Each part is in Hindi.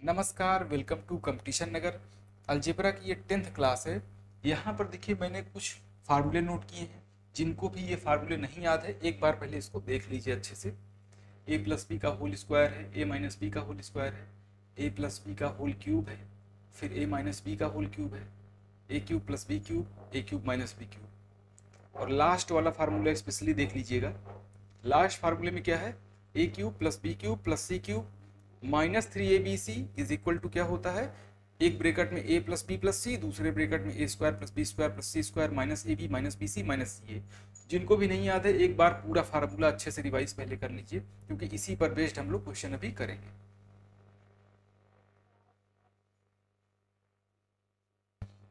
नमस्कार, welcome to competition Nagar. Algebra की ये 10th क्लास है। यहाँ पर देखिए मैंने कुछ फार्मूले नोट किए हैं। जिनको भी ये फार्मूले नहीं याद है एक बार पहले इसको देख लीजिए अच्छे से। ए प्लस बी का होल स्क्वायर है, ए माइनस बी का होल स्क्वायर है, ए प्लस बी का होल क्यूब है, फिर ए माइनस बी का होल क्यूब है, ए cube plus B cube, A cube minus B cube. और लास्ट वाला फार्मूला स्पेशली देख लीजिएगा। लास्ट फार्मूले में क्या है, ए cube plus B cube plus C cube minus 3abc is equal to क्या होता है, एक ब्रेकेट में a plus B plus C, दूसरे ब्रेकेट में ए square plus B square plus C square minus A B minus B C minus C A. जिनको भी नहीं याद है एक बार पूरा फार्मूला अच्छे से रिवाइज पहले कर लीजिए, क्योंकि इसी पर बेस्ड हम लोग क्वेश्चन अभी करेंगे।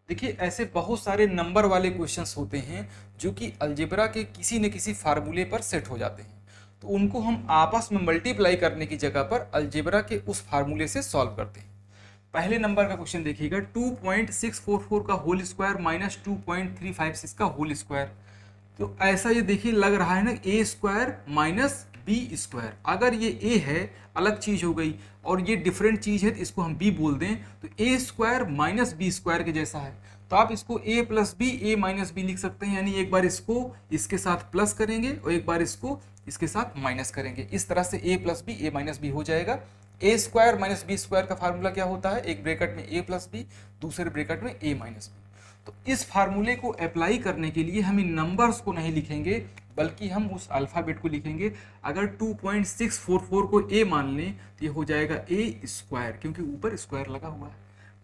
देखिए ऐसे बहुत सारे नंबर वाले क्वेश्चंस होते हैं जो कि अलजेब्रा के किसी न किसी फार्मूले पर सेट हो जाते हैं, तो उनको हम आपस में मल्टीप्लाई करने की जगह पर अलजेब्रा के उस फार्मूले से सॉल्व करते हैं। पहले नंबर का क्वेश्चन देखिएगा, 2.644 का होल स्क्वायर माइनस 2.356 का होल स्क्वायर। तो ऐसा ये देखिए लग रहा है ना, ए स्क्वायर माइनस बी स्क्वायर। अगर ये ए है अलग चीज हो गई और ये डिफरेंट चीज है तो इसको हम बी बोल दें, तो A square minus B square के जैसा है। तो आप इसको ए plus B a minus B लिख सकते हैं, यानी एक बार इसको इसके साथ प्लस करेंगे और एक बार इसको इसके साथ माइनस करेंगे। इस तरह से A plus B a minus B हो जाएगा। A square minus B square का फार्मूला क्या होता है, एक ब्रैकेट में ए प्लस बी, दूसरे ब्रैकेट में ए माइनस बी। तो इस फार्मूले को अप्लाई करने के लिए हम इन नंबर्स को नहीं लिखेंगे, बल्कि हम उस अल्फ़ाबेट को लिखेंगे। अगर 2.644 को ए मान लें तो ये हो जाएगा ए स्क्वायर, क्योंकि ऊपर स्क्वायर लगा हुआ है,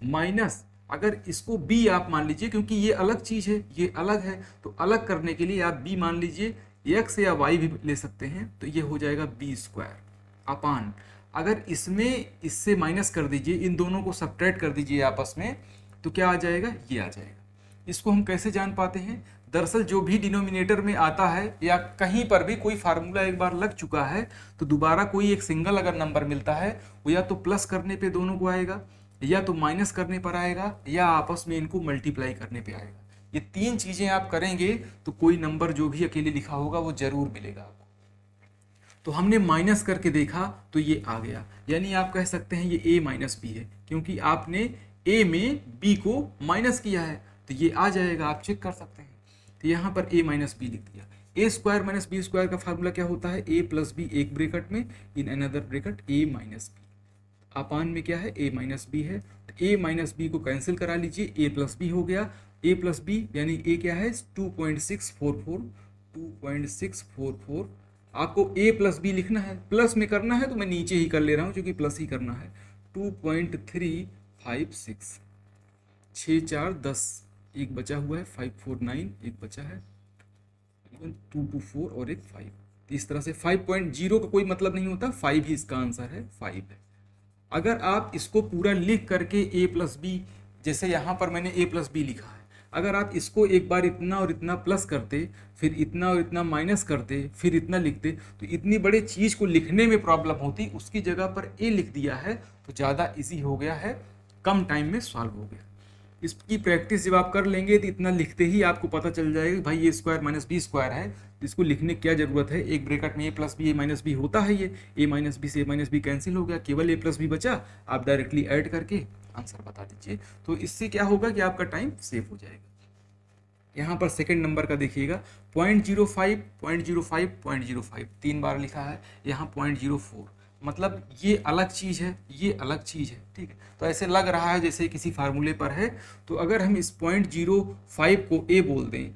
माइनस अगर इसको बी आप मान लीजिए, क्योंकि ये अलग चीज़ है ये अलग है, तो अलग करने के लिए आप बी मान लीजिए, एक्स या वाई भी ले सकते हैं, तो ये हो जाएगा बी स्क्वायर अपान। अगर इसमें इससे माइनस कर दीजिए, इन दोनों को सब्ट्रैक्ट कर दीजिए आपस में, तो क्या आ जाएगा, ये आ जाएगा। इसको हम कैसे जान पाते हैं, दरअसल जो भी डिनोमिनेटर में आता है या कहीं पर भी कोई फार्मूला एक बार लग चुका है, तो दोबारा कोई एक सिंगल अगर नंबर मिलता है वो या तो प्लस करने पे दोनों को आएगा, या तो माइनस करने पर आएगा, या आपस में इनको मल्टीप्लाई करने पे आएगा। ये तीन चीजें आप करेंगे तो कोई नंबर जो भी अकेले लिखा होगा वो जरूर मिलेगा आपको। तो हमने माइनस करके देखा तो ये आ गया, यानी आप कह सकते हैं ये a माइनस बी है, क्योंकि आपने a में b को माइनस किया है, तो ये आ जाएगा, आप चेक कर सकते हैं। तो यहाँ पर a माइनस बी लिख दिया। A square minus B square का फार्मूला क्या होता है, a प्लस बी एक ब्रेकेट में, in another bracket a minus B, upon में क्या है a माइनस बी है। तो a माइनस बी को कैंसिल करा लीजिए, a प्लस बी हो गया। a प्लस बी यानी a क्या है 2.644 आपको a प्लस बी लिखना है, प्लस में करना है तो मैं नीचे ही कर ले रहा हूँ क्योंकि प्लस ही करना है। 2.356 6 4 10, एक बचा हुआ है 549, एक बचा है 224 और एक 5। इस तरह से 5.0 का कोई मतलब नहीं होता, 5 ही इसका आंसर है, 5 है। अगर आप इसको पूरा लिख करके a प्लस बी, जैसे यहाँ पर मैंने a प्लस बी लिखा है, अगर आप इसको एक बार इतना और इतना प्लस करते, फिर इतना और इतना माइनस करते, फिर इतना लिखते, तो इतनी बड़ी चीज़ को लिखने में प्रॉब्लम होती। उसकी जगह पर a लिख दिया है तो ज़्यादा इजी हो गया है, कम टाइम में सॉल्व हो गया। इसकी प्रैक्टिस जब आप कर लेंगे तो इतना लिखते ही आपको पता चल जाएगा कि भाई ये स्क्वायर माइनस बी स्क्वायर है, इसको लिखने की क्या जरूरत है। एक ब्रैकेट में ए plus B a minus B होता है, ये ए माइनस बी से ए माइनस बी कैंसिल हो गया, केवल ए प्लस बी बचा, आप डायरेक्टली ऐड करके आंसर बता दीजिए। तो इससे क्या होगा कि आपका टाइम सेव हो जाएगा। यहाँ पर सेकंड नंबर का देखिएगा, 0.05 0.05 0.05 तीन बार लिखा है, यहाँ 0.04, मतलब ये अलग चीज़ है, ये अलग चीज़ है, ठीक है। तो ऐसे लग रहा है जैसे किसी फार्मूले पर है। तो अगर हम इस 0.05 को a बोल दें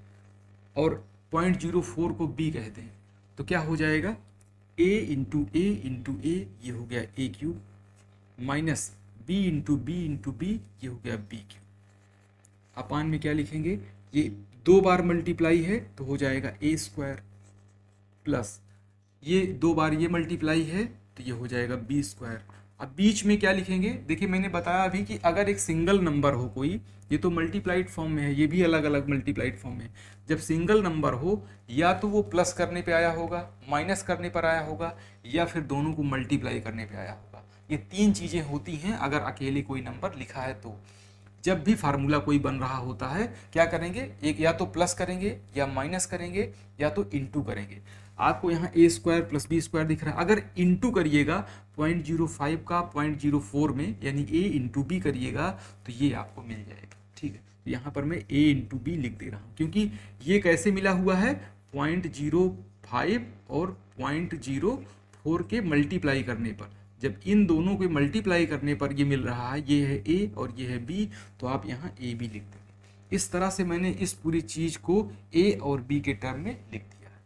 और 0.04 को b कह दें, तो क्या हो जाएगा, a इंटू ए ये हो गया a cube, minus b into B ये हो गया b क्यूब। अपान में क्या लिखेंगे, ये दो बार मल्टीप्लाई है तो हो जाएगा a स्क्वायर, प्लस ये दो बार ये मल्टीप्लाई है तो ये हो जाएगा बी स्क्वायर। अब बीच में क्या लिखेंगे, देखिए मैंने बताया अभी कि अगर एक सिंगल नंबर हो कोई, ये तो मल्टीप्लाइड फॉर्म में है, ये भी अलग अलग मल्टीप्लाइड फॉर्म में। जब सिंगल नंबर हो, या तो वो प्लस करने पे आया होगा, माइनस करने पर आया होगा, या फिर दोनों को मल्टीप्लाई करने पे आया होगा। ये तीन चीज़ें होती हैं अगर अकेले कोई नंबर लिखा है तो। जब भी फार्मूला कोई बन रहा होता है क्या करेंगे, एक या तो प्लस करेंगे, या माइनस करेंगे, या तो इंटू करेंगे। आपको यहाँ a square plus B square दिख रहा है। अगर इंटू करिएगा 0.05 का 0.04 में, यानी ए इंटू बी करिएगा तो ये आपको मिल जाएगा। ठीक है, तो यहाँ पर मैं ए इंटू बी लिख दे रहा हूँ, क्योंकि ये कैसे मिला हुआ है, 0.05 और 0.04 के मल्टीप्लाई करने पर, जब इन दोनों के मल्टीप्लाई करने पर ये मिल रहा है, ये है ए और ये है बी, तो आप यहाँ ए बी लिख देंगे। इस तरह से मैंने इस पूरी चीज को ए और बी के टर्म में लिख दिया है।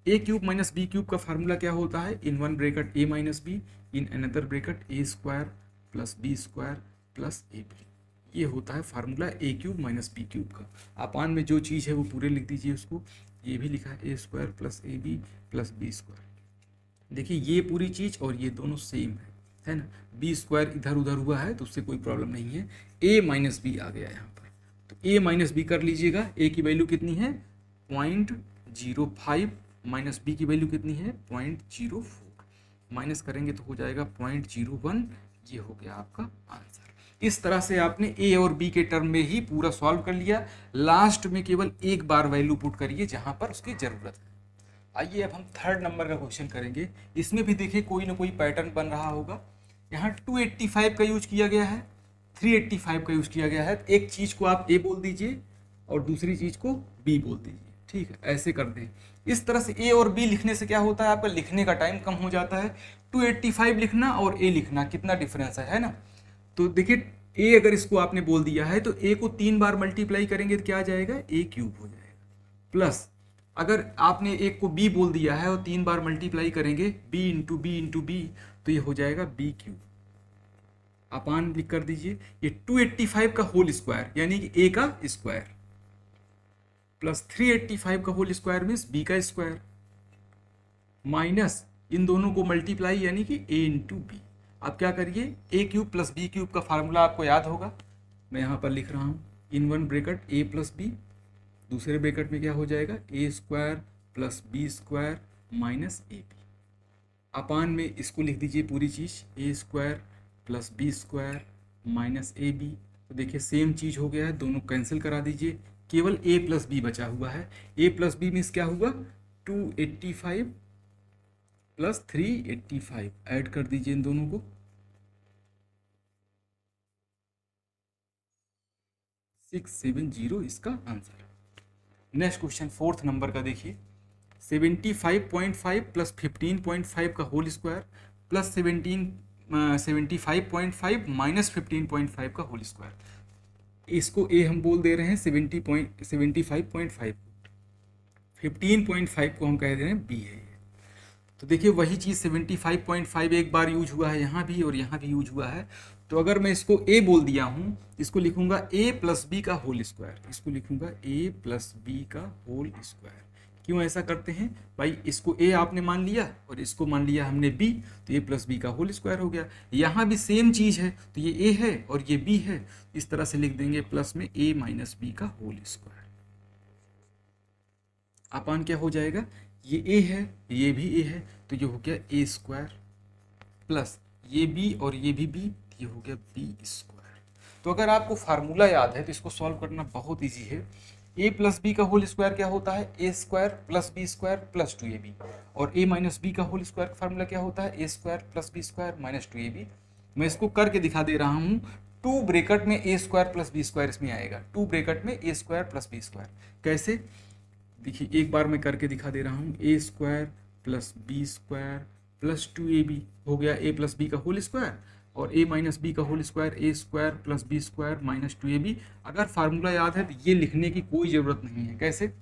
ए क्यूब माइनस बी क्यूब का फार्मूला क्या होता है, in one bracket A minus B, in another bracket A square plus B square plus A B. ये होता है formula A cube minus B cube का। अपान में जो चीज़ है वो पूरे लिख दीजिए उसको। ये भी लिखा है ए square plus A B plus B square. देखिए ये पूरी चीज़ और ये दोनों सेम है ना। बी स्क्वायर इधर उधर हुआ है तो उससे कोई प्रॉब्लम नहीं है। ए माइनस बी आ गया यहाँ पर, तो ए माइनस बी कर लीजिएगा। ए की वैल्यू कितनी है 0.05, माइनस बी की वैल्यू कितनी है 0.04, माइनस करेंगे तो हो जाएगा 0.01। ये हो गया आपका आंसर। इस तरह से आपने ए और बी के टर्म में ही पूरा सॉल्व कर लिया। लास्ट में केवल एक बार वैल्यू पुट करिए जहां पर उसकी जरूरत है। आइए अब हम थर्ड नंबर का क्वेश्चन करेंगे। इसमें भी देखिए कोई ना कोई पैटर्न बन रहा होगा। यहाँ 285 का यूज किया गया है, 385 का यूज किया गया है। एक चीज को आप ए बोल दीजिए और दूसरी चीज को बी बोल दीजिए। ठीक है, ऐसे कर दें। इस तरह से ए और बी लिखने से क्या होता है, आपका लिखने का टाइम कम हो जाता है। 285 लिखना और ए लिखना कितना डिफरेंस है ना। तो देखिए ए अगर इसको आपने बोल दिया है तो ए को 3 बार मल्टीप्लाई करेंगे तो क्या आ जाएगा, ए क्यूब हो जाएगा। प्लस अगर आपने एक को बी बोल दिया है और 3 बार मल्टीप्लाई करेंगे बी इंटू बी तो ये हो जाएगा बी क्यूब। अपान लिख कर दीजिए। ये 285 का होल स्क्वायर यानी कि ए का स्क्वायर प्लस 385 का होल स्क्वायर मीन्स बी का स्क्वायर माइनस इन दोनों को मल्टीप्लाई यानी कि ए इंटू बी। अब क्या करिए, A cube plus B cube का फार्मूला आपको याद होगा, मैं यहाँ पर लिख रहा हूँ। In one bracket A plus B, दूसरे ब्रैकेट में क्या हो जाएगा A square plus B square minus A B. Upon में इसको लिख दीजिए पूरी चीज़, ए square plus B square minus A B. तो देखिए सेम चीज़ हो गया है, दोनों कैंसिल करा दीजिए, केवल ए प्लस बी बचा हुआ है। ए प्लस बी मीन्स क्या हुआ 285 प्लस 385, ऐड कर दीजिए इन दोनों को, 670 इसका आंसर है। नेक्स्ट क्वेश्चन फोर्थ नंबर का देखिए। 75.5 प्लस 15.5 का होल स्क्वायर प्लस 75.5 माइनस 15.5 का होल स्क्वायर। इसको ए हम बोल दे रहे हैं 75.5, 15.5 को हम कह दे रहे हैं बी है। तो देखिए वही चीज़ 75.5 एक बार यूज हुआ है यहाँ भी और यहाँ भी यूज हुआ है। तो अगर मैं इसको ए बोल दिया हूँ, इसको लिखूंगा ए प्लस बी का होल स्क्वायर, इसको लिखूंगा ए प्लस बी का होल स्क्वायर। क्यों ऐसा करते हैं भाई, इसको ए आपने मान लिया और इसको मान लिया हमने बी, तो ए प्लस बी का होल स्क्वायर हो गया। यहाँ भी सेम चीज़ है, तो ये ए है और ये बी है, इस तरह से लिख देंगे प्लस में ए माइनस बी का होल स्क्वायर। अपान क्या हो जाएगा, ये ए है ये भी ए है, तो ये हो गया ए स्क्वायर प्लस ये बी और ये भी बी, ये हो गया बी स्क्वायर। तो अगर आपको फार्मूला याद है तो इसको सॉल्व करना बहुत इजी है। ए प्लस बी का होल स्क्वायर क्या होता है, ए square plus B square plus 2ab, और ए माइनस बी का होल स्क्वायर का फार्मूला क्या होता है, ए square plus B square minus 2ab। मैं इसको करके दिखा दे रहा हूँ। 2 ब्रैकेट में ए स्क्वायर प्लस बी स्क्वायर इसमें आएगा, 2 ब्रैकेट में ए स्क्वायर प्लस बी स्क्वायर। कैसे, देखिए एक बार मैं करके दिखा दे रहा हूँ। A square plus B square plus 2ab हो गया ए प्लस बी का होल स्क्वायर, और ए माइनस बी का whole square a square plus B square minus 2ab। अगर फार्मूला याद है तो ये लिखने की कोई ज़रूरत नहीं है। कैसे,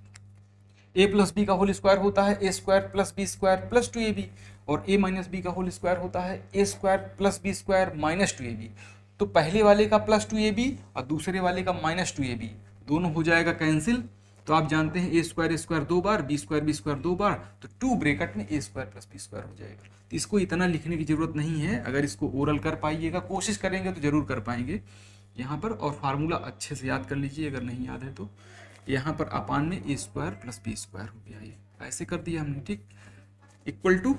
ए प्लस बी का होल स्क्वायर होता है ए square plus B square plus 2ab, और ए माइनस बी का होल स्क्वायर होता है ए square plus B square minus 2ab। तो पहले वाले का प्लस 2ab और दूसरे वाले का माइनस 2ab दोनों हो जाएगा कैंसिल। तो आप जानते हैं ए स्क्वायर 2 बार, बी स्क्वायर 2 बार, तो 2 ब्रैकेट में ए स्क्वायर प्लस बी स्क्वायर हो जाएगा। तो इसको इतना लिखने की ज़रूरत नहीं है। अगर इसको ओरल कर पाइएगा, कोशिश करेंगे तो ज़रूर कर पाएंगे यहाँ पर। और फार्मूला अच्छे से याद कर लीजिए अगर नहीं याद है तो। यहाँ पर अपान में ए स्क्वायर प्लस बी स्क्वायर हो गया, ये ऐसे कर दिया हमने। ठीक, इक्वल टू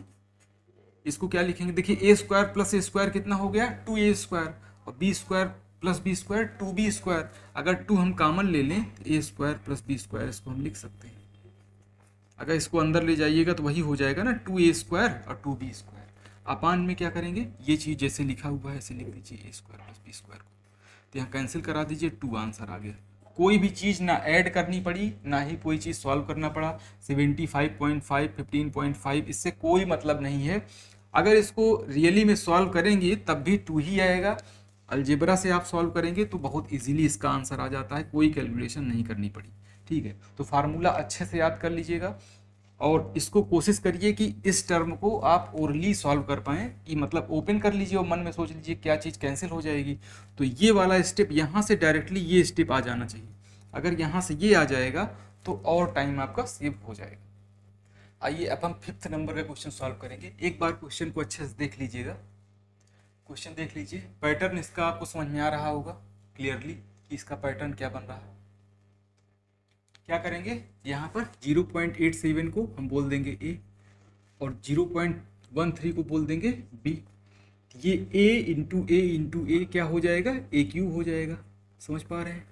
इसको क्या लिखेंगे, देखिए A square plus A square कितना हो गया 2a स्क्वायर, और B square plus B square 2b square. अगर 2 हम कॉमन ले लें तो A square plus B square इसको हम लिख सकते हैं। अगर इसको अंदर ले जाइएगा तो वही हो जाएगा ना 2a² और 2b²। अपान में क्या करेंगे, ये चीज़ जैसे लिखा हुआ है ऐसे लिख दीजिए a² + b² को, तो यहाँ कैंसिल करा दीजिए, 2 आंसर आ गया। कोई भी चीज़ ना ऐड करनी पड़ी ना ही कोई चीज़ सॉल्व करना पड़ा। 75.5 15.5 इससे कोई मतलब नहीं है। अगर इसको रियली में सॉल्व करेंगे तब भी 2 ही आएगा। अलजेब्रा से आप सॉल्व करेंगे तो बहुत इजीली इसका आंसर आ जाता है, कोई कैलकुलेशन नहीं करनी पड़ी। ठीक है, तो फार्मूला अच्छे से याद कर लीजिएगा और इसको कोशिश करिए कि इस टर्म को आप ओरली सॉल्व कर पाएँ, कि मतलब ओपन कर लीजिए और मन में सोच लीजिए क्या चीज़ कैंसिल हो जाएगी। तो ये वाला स्टेप यहाँ से डायरेक्टली ये स्टेप आ जाना चाहिए। अगर यहाँ से ये आ जाएगा तो और टाइम आपका सेव हो जाएगा। आइए अब हम 5th नंबर का क्वेश्चन सॉल्व करेंगे। एक बार क्वेश्चन को अच्छे से देख लीजिएगा। क्वेश्चन देख लीजिए, पैटर्न इसका आपको समझ में आ रहा होगा क्लियरली कि इसका पैटर्न क्या बन रहा है। क्या करेंगे, यहाँ पर 0.87 को हम बोल देंगे ए और 0.13 को बोल देंगे बी। ये a क्या हो जाएगा, a³ हो जाएगा। समझ पा रहे हैं?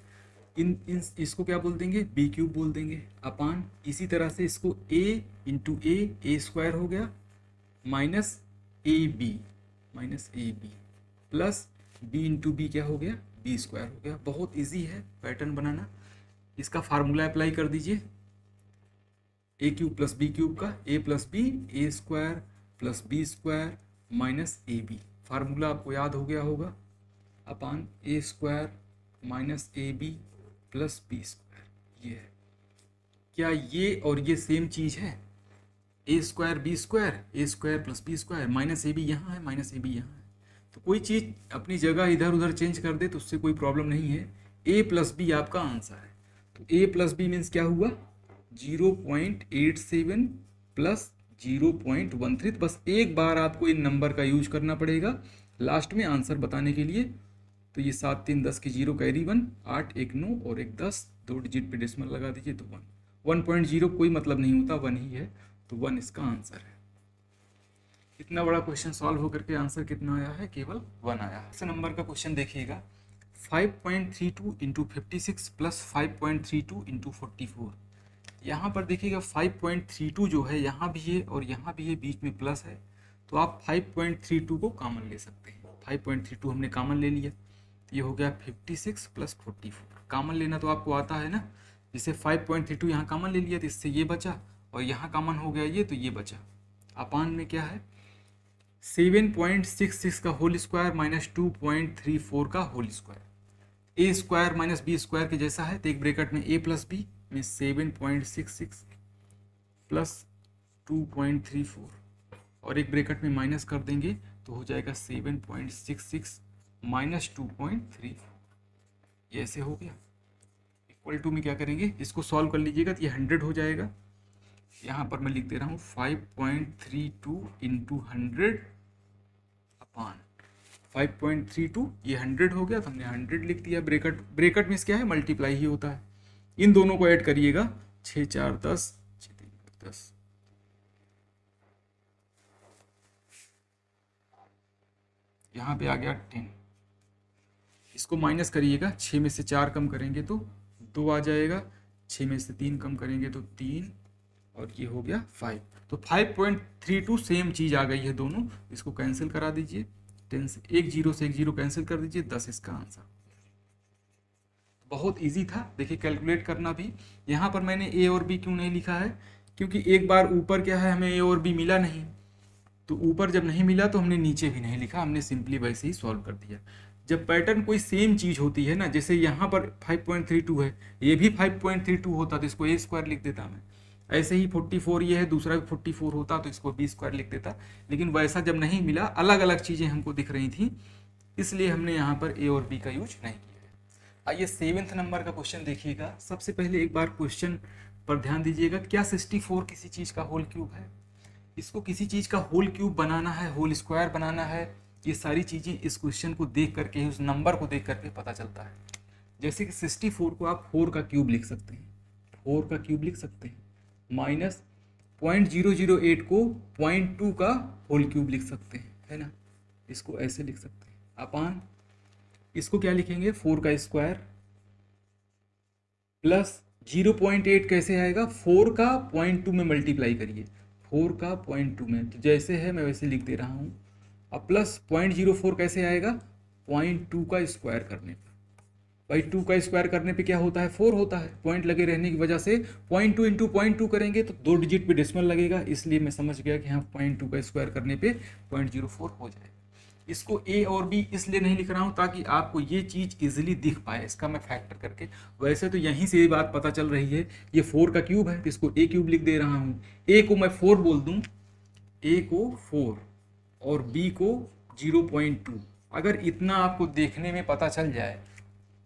इन इसको क्या बोल देंगे, b³ बोल देंगे। अपान इसी तरह से इसको a² हो गया माइनस ab प्लस b क्या हो गया, b² हो गया। बहुत इजी है पैटर्न बनाना। इसका फार्मूला अप्लाई कर दीजिए, a³ + b³ का, a + b a² + b² minus ab। Formula आपको याद हो गया होगा, अपान a² माइनस ab + b²। ये है। क्या ये और ये सेम चीज़ है, a² b² a² + b² minus ab यहाँ है, माइनस ab यहाँ है। तो कोई चीज़ अपनी जगह इधर उधर चेंज कर दे तो उससे कोई प्रॉब्लम नहीं है। a + b आपका आंसर है। तो a + b मीन्स क्या हुआ, 0.87 + 0.13। तो बस एक बार आपको इन नंबर का यूज करना पड़ेगा लास्ट में आंसर बताने के लिए। तो ये 7 3 10 की 0 कैरी 1, 8 1 9 और 1 10, 2 डिजिट पे डेसिमल लगा दीजिए तो 1। 1.0 कोई मतलब नहीं होता, 1 ही है, तो 1 इसका आंसर है। इतना बड़ा क्वेश्चन सॉल्व होकर के आंसर कितना आया है, केवल 1 आया है। इस नंबर का क्वेश्चन देखिएगा, 5.32 × 56 + 5.32 × 44। यहाँ पर देखिएगा 5.32 जो है यहाँ भी है और यहाँ भी है, बीच में प्लस है, तो आप 5.32 को कॉमन ले सकते हैं। 5.32 हमने कॉमन ले लिया, तो ये हो गया 56 + 44। कॉमन लेना तो आपको आता है ना, जिसे 5.32 यहाँ कॉमन ले लिया तो इससे ये बचा और यहाँ कॉमन हो गया ये, तो ये बचा। अपान में क्या है, 7.66 का होल स्क्वायर माइनस 2.34 का whole square. a² minus b² के जैसा है, तो एक ब्रैकेट में a + b में 7.66 + 2.34 और एक ब्रैकेट में माइनस कर देंगे तो हो जाएगा 7.66 माइनस 2.34। ये ऐसे हो गया। इक्वल टू में क्या करेंगे, इसको सॉल्व कर लीजिएगा तो ये 100 हो जाएगा। यहाँ पर मैं लिख दे रहा हूँ 5.32 × 100 अपान 5.32, ये 100 हो गया तो हमने 100 लिख दिया। ब्रैकेट में क्या है, मल्टीप्लाई ही होता है। इन दोनों को ऐड करिएगा, 6 4 10 6 3 10। यहाँ पे आ गया 10। इसको माइनस करिएगा, 6 में से 4 कम करेंगे तो 2 आ जाएगा, 6 में से 3 कम करेंगे तो 3 और ये हो गया 5। तो 5.32 सेम चीज़ आ गई है दोनों। इसको कैंसिल करा दीजिए, 10 से एक 0 से एक 0 कैंसिल कर दीजिए, 10 इसका आंसर। बहुत इजी था, देखिए कैलकुलेट करना भी। यहाँ पर मैंने a और b क्यों नहीं लिखा है, क्योंकि एक बार ऊपर क्या है, हमें a और b मिला नहीं, तो ऊपर जब नहीं मिला तो हमने नीचे भी नहीं लिखा, हमने सिंपली वैसे ही सॉल्व कर दिया। जब पैटर्न कोई सेम चीज़ होती है ना, जैसे यहाँ पर 5.32 है, ये भी 5.32 होता तो इसको a² लिख देता मैं। ऐसे ही 44 ये है, दूसरा भी 44 होता तो इसको b² लिख देता। लेकिन वैसा जब नहीं मिला, अलग अलग चीज़ें हमको दिख रही थी, इसलिए हमने यहाँ पर a और b का यूज नहीं किया है। आइए 7th नंबर का क्वेश्चन देखिएगा। सबसे पहले एक बार क्वेश्चन पर ध्यान दीजिएगा, क्या 64 किसी चीज़ का होल क्यूब है? इसको किसी चीज़ का होल क्यूब बनाना है, होल स्क्वायर बनाना है, ये सारी चीज़ें इस क्वेश्चन को देख करके, उस नंबर को देख करके पता चलता है। जैसे कि 64 को आप 4 का क्यूब लिख सकते हैं, 4 का क्यूब लिख सकते हैं, माइनस 0.008 को 0.2 का होल क्यूब लिख सकते हैं, है ना, इसको ऐसे लिख सकते हैं। अपान इसको क्या लिखेंगे, 4 का स्क्वायर प्लस 0.8 कैसे आएगा, 4 का 0.2 में मल्टीप्लाई करिए, 4 का 0.2 में, तो जैसे है मैं वैसे लिख दे रहा हूँ। अब प्लस 0.04 कैसे आएगा, 0.2 का स्क्वायर करने पे, भाई 2 का स्क्वायर करने पे क्या होता है, 4 होता है, पॉइंट लगे रहने की वजह से 0.2 इंटू 0.2 करेंगे तो 2 डिजिट पे डेसिमल लगेगा, इसलिए मैं समझ गया कि हाँ 0.2 का स्क्वायर करने पे 0.04 हो जाएगा। इसको ए और बी इसलिए नहीं लिख रहा हूँ ताकि आपको ये चीज़ इजीली दिख पाए, इसका मैं फैक्टर करके, वैसे तो यहीं से ये बात पता चल रही है, ये 4 का क्यूब है तो इसको ए क्यूब लिख दे रहा हूँ, ए को मैं 4 बोल दूँ, ए को 4 और बी को 0.2, अगर इतना आपको देखने में पता चल जाए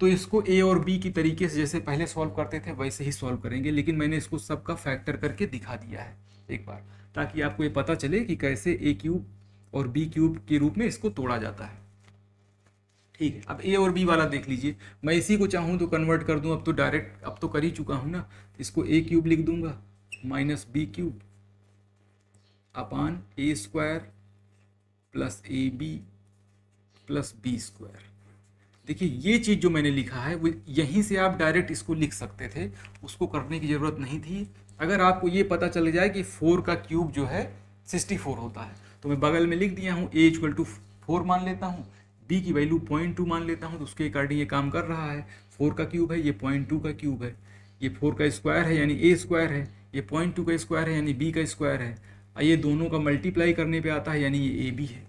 तो इसको ए और बी की तरीके से जैसे पहले सॉल्व करते थे वैसे ही सॉल्व करेंगे, लेकिन मैंने इसको सबका फैक्टर करके दिखा दिया है एक बार, ताकि आपको ये पता चले कि कैसे ए क्यूब और बी क्यूब के रूप में इसको तोड़ा जाता है। ठीक है, अब ए और बी वाला देख लीजिए, मैं इसी को चाहूँ तो कन्वर्ट कर दूँ, अब तो डायरेक्ट अब तो कर ही चुका हूँ ना, इसको ए क्यूब लिख दूंगा minus B cube upon A square plus A B plus B square. देखिए ये चीज़ जो मैंने लिखा है वो यहीं से आप डायरेक्ट इसको लिख सकते थे, उसको करने की ज़रूरत नहीं थी। अगर आपको ये पता चल जाए कि 4 का क्यूब जो है 64 होता है, तो मैं बगल में लिख दिया हूँ ए इक्वल टू 4 मान लेता हूँ, बी की वैल्यू 0.2 मान लेता हूँ, तो उसके अकॉर्डिंग ये काम कर रहा है। 4 का क्यूब है, ये 0.2 का क्यूब है, ये 4 का स्क्वायर है यानी ए स्क्वायर है, ये 0.2 का स्क्वायर है यानी बी का स्क्वायर है, ये दोनों का मल्टीप्लाई करने पे आता है यानी ये ए बी है।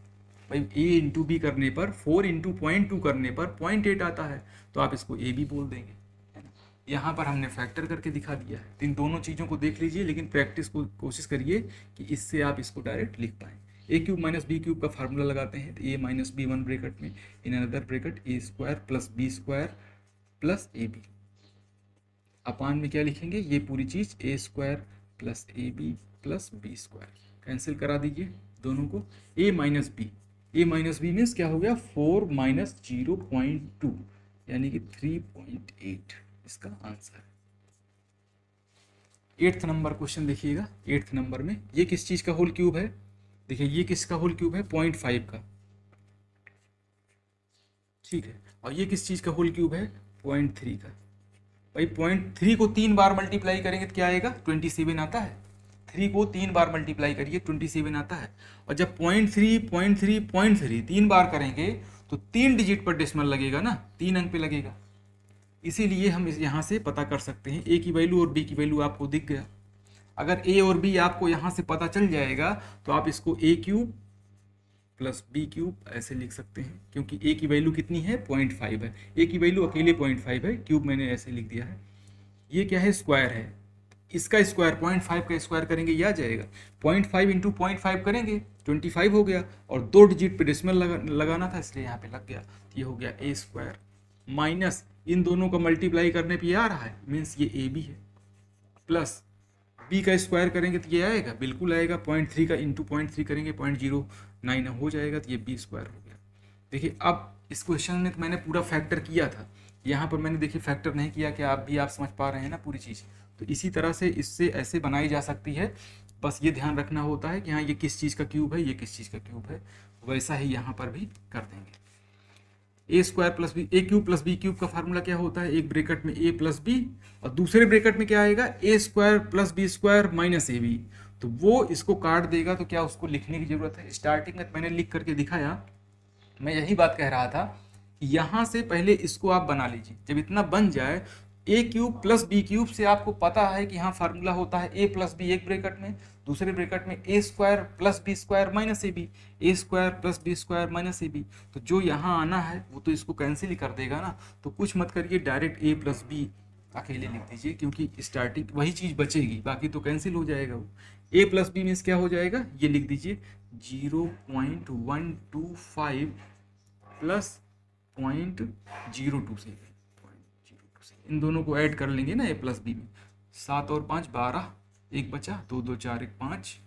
भाई ए इंटू बी करने पर 4 इंटू 0.2 करने पर 0.8 आता है, तो आप इसको ए बी बोल देंगे, है ना। यहाँ पर हमने फैक्टर करके दिखा दिया है, तो इन दोनों चीज़ों को देख लीजिए, लेकिन प्रैक्टिस को कोशिश करिए कि इससे आप इसको डायरेक्ट लिख पाएँ। A cube minus B cube का फार्मूला लगाते हैं, तो ए माइनस बी 1 ब्रेकेट में, in another bracket a square plus B square plus A B, upon में क्या लिखेंगे, ये पूरी चीज़ ए square plus A B plus B square, cancel करा दीजिए दोनों को, a minus b, a minus b means क्या हो गया 4 माइनस 0.2 यानी कि 3.8 इसका आंसर है। 8th नंबर क्वेश्चन देखिएगा, 8th नंबर में ये किस चीज़ का होल क्यूब है, देखिए ये किसका होल क्यूब है 0.5 का, ठीक है, और ये किस चीज़ का होल क्यूब है 0.3 का। भाई 0.3 को 3 बार मल्टीप्लाई करेंगे तो क्या आएगा 27 आता है, 3 को 3 बार मल्टीप्लाई करिए 27 आता है, और जब 0.3 3 बार करेंगे तो 3 डिजिट पर डेसिमल लगेगा ना, 3 अंक पे लगेगा, इसीलिए हम यहाँ से पता कर सकते हैं। ए की वैल्यू और बी की वैल्यू आपको दिख गया, अगर ए और बी आपको यहाँ से पता चल जाएगा तो आप इसको ए क्यूब प्लस बी क्यूब ऐसे लिख सकते हैं, क्योंकि ए की वैल्यू कितनी है 0.5 है, ए की वैल्यू अकेले 0.5 है, क्यूब मैंने ऐसे लिख दिया है। ये क्या है स्क्वायर है, इसका स्क्वायर 0.5 का स्क्वायर करेंगे ये आ जाएगा, 0.5 इंटू 0.5 करेंगे 25 हो गया, और 2 डिजिट पे डेसिमल लगाना था इसलिए यहाँ पे लग गया, ये हो गया ए स्क्वायर माइनस इन दोनों का मल्टीप्लाई करने पे ये आ रहा है मीन्स ये ए बी है, प्लस बी का स्क्वायर करेंगे तो ये आएगा, बिल्कुल आएगा, 0.3 का इंटू 0.3 करेंगे 0.09 हो जाएगा, तो ये बी स्क्वायर हो गया। देखिए अब इस क्वेश्चन में तो मैंने पूरा फैक्टर किया था, यहाँ पर मैंने देखिए फैक्टर नहीं किया, कि आप भी आप समझ पा रहे हैं ना पूरी चीज़, तो इसी तरह से इससे ऐसे बनाई जा सकती है, बस ये ध्यान रखना होता है कि हाँ ये किस चीज़ का क्यूब है, ये किस चीज़ का क्यूब है, वैसा ही यहाँ पर भी कर देंगे। A square plus B, A cube plus B cube का फार्मूला क्या होता है, एक ब्रेकेट में ए प्लस बी और दूसरे ब्रेकेट में क्या आएगा a square plus B square minus A B, तो वो इसको काट देगा, तो क्या उसको लिखने की जरूरत है, स्टार्टिंग में मैंने लिख करके दिखाया, मैं यही बात कह रहा था कि यहाँ से पहले इसको आप बना लीजिए, जब इतना बन जाए a cube plus B cube से आपको पता है कि हाँ फार्मूला होता है ए प्लस बी एक ब्रेकेट में, दूसरे ब्रेकेट में ए square plus B square minus A b, a square plus B square minus A B, तो जो यहाँ आना है वो तो इसको कैंसिल ही कर देगा ना, तो कुछ मत करिए, डायरेक्ट ए प्लस बी अकेले लिख दीजिए, क्योंकि स्टार्टिंग वही चीज़ बचेगी, बाकी तो कैंसिल हो जाएगा वो। ए प्लस बी मीन्स क्या हो जाएगा, ये लिख दीजिए 0.125 प्लस 0.02 से, इन दोनों को ऐड कर लेंगे ना ए प्लस बी में, 7 और 5 12, एक बचा, 2 2 4 1 5,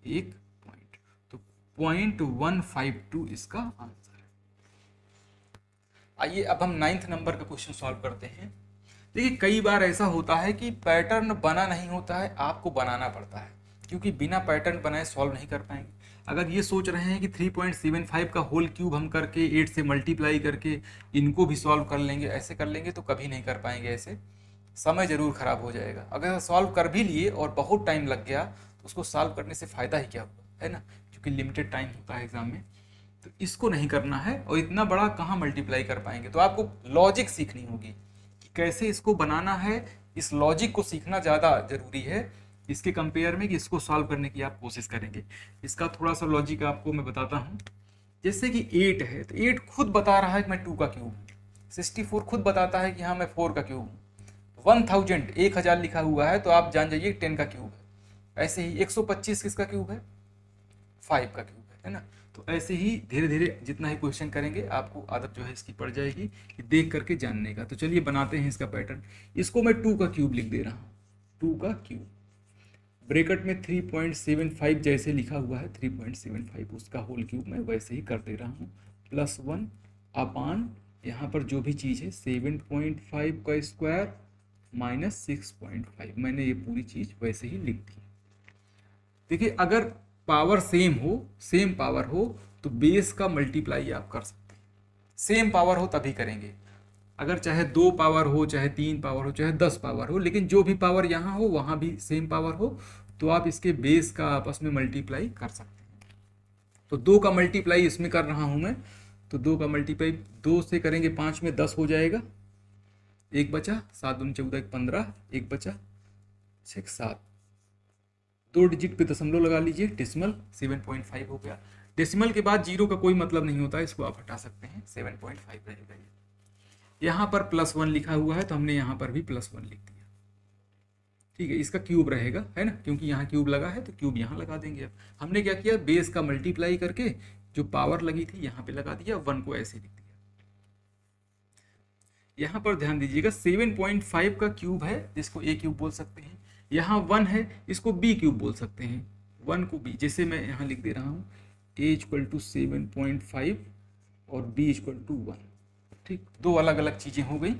एक पॉइंट, तो 0.152 इसका आंसर है। आइए अब हम 9th नंबर का क्वेश्चन सॉल्व करते हैं। देखिए कई बार ऐसा होता है कि पैटर्न बना नहीं होता है, आपको बनाना पड़ता है, क्योंकि बिना पैटर्न बनाए सॉल्व नहीं कर पाएंगे। अगर ये सोच रहे हैं कि 3.75 का होल क्यूब हम करके 8 से मल्टीप्लाई करके इनको भी सॉल्व कर लेंगे, ऐसे कर लेंगे तो कभी नहीं कर पाएंगे ऐसे, समय ज़रूर खराब हो जाएगा। अगर सॉल्व कर भी लिए और बहुत टाइम लग गया तो उसको सॉल्व करने से फ़ायदा ही क्या हुआ, है ना, क्योंकि लिमिटेड टाइम होता है एग्ज़ाम में। तो इसको नहीं करना है, और इतना बड़ा कहाँ मल्टीप्लाई कर पाएंगे। तो आपको लॉजिक सीखनी होगी कि कैसे इसको बनाना है, इस लॉजिक को सीखना ज़्यादा ज़रूरी है इसके कंपेयर में कि इसको सॉल्व करने की आप कोशिश करेंगे। इसका थोड़ा सा लॉजिक आपको मैं बताता हूँ। जैसे कि 8 है, तो 8 खुद बता रहा है कि मैं 2 का क्यूब हूँ। 64 खुद बताता है कि हाँ मैं 4 का क्यूब हूँ। 1000 1000 लिखा हुआ है तो आप जान जाइए 10 का क्यूब है। ऐसे ही 125 किसका क्यूब है, 5 का क्यूब है ना। तो ऐसे ही धीरे धीरे जितना ही क्वेश्चन करेंगे आपको आदत जो है इसकी पड़ जाएगी कि देख करके जानने का। तो चलिए बनाते हैं इसका पैटर्न। इसको मैं 2 का क्यूब लिख दे रहा हूँ, 2 का क्यूब, ब्रैकेट में 3.75 जैसे लिखा हुआ है 3.75 उसका होल क्यूब मैं वैसे ही कर दे रहा हूँ, +1 अपान यहाँ पर जो भी चीज़ है 7.5 का स्क्वायर -6.5, मैंने ये पूरी चीज़ वैसे ही लिख दी। देखिए अगर पावर सेम पावर हो तो बेस का मल्टीप्लाई आप कर सकते हैं। सेम पावर हो तभी करेंगे, अगर चाहे 2 पावर हो, चाहे 3 पावर हो, चाहे 10 पावर हो, लेकिन जो भी पावर यहाँ हो वहाँ भी सेम पावर हो तो आप इसके बेस का आपस में मल्टीप्लाई कर सकते हैं। तो 2 का मल्टीप्लाई इसमें कर रहा हूँ मैं, तो 2 का मल्टीप्लाई 2 से करेंगे 5 में 10 हो जाएगा, एक बचा 7 दूनी 14 15, एक बचा 6 7, 2 डिजिट पे दशमलव लगा लीजिए, डेसिमल 7.5 हो गया। डेसिमल के बाद जीरो का कोई मतलब नहीं होता, इसको आप हटा सकते हैं, 7.5 रहेगा ये। यहाँ पर +1 लिखा हुआ है तो हमने यहाँ पर भी +1 लिख दिया, ठीक है। इसका क्यूब रहेगा, है ना, क्योंकि यहाँ क्यूब लगा है तो क्यूब यहाँ लगा देंगे। अब हमने क्या किया, बेस का मल्टीप्लाई करके जो पावर लगी थी यहाँ पे लगा दिया, 1 को ऐसे लिख दिया। यहाँ पर ध्यान दीजिएगा 7.5 का क्यूब है जिसको a क्यूब बोल सकते हैं, यहाँ 1 है इसको b क्यूब बोल सकते हैं, 1 को b, जैसे मैं यहाँ लिख दे रहा हूँ a = 7.5 और b = 1, ठीक, दो अलग अलग चीज़ें हो गई।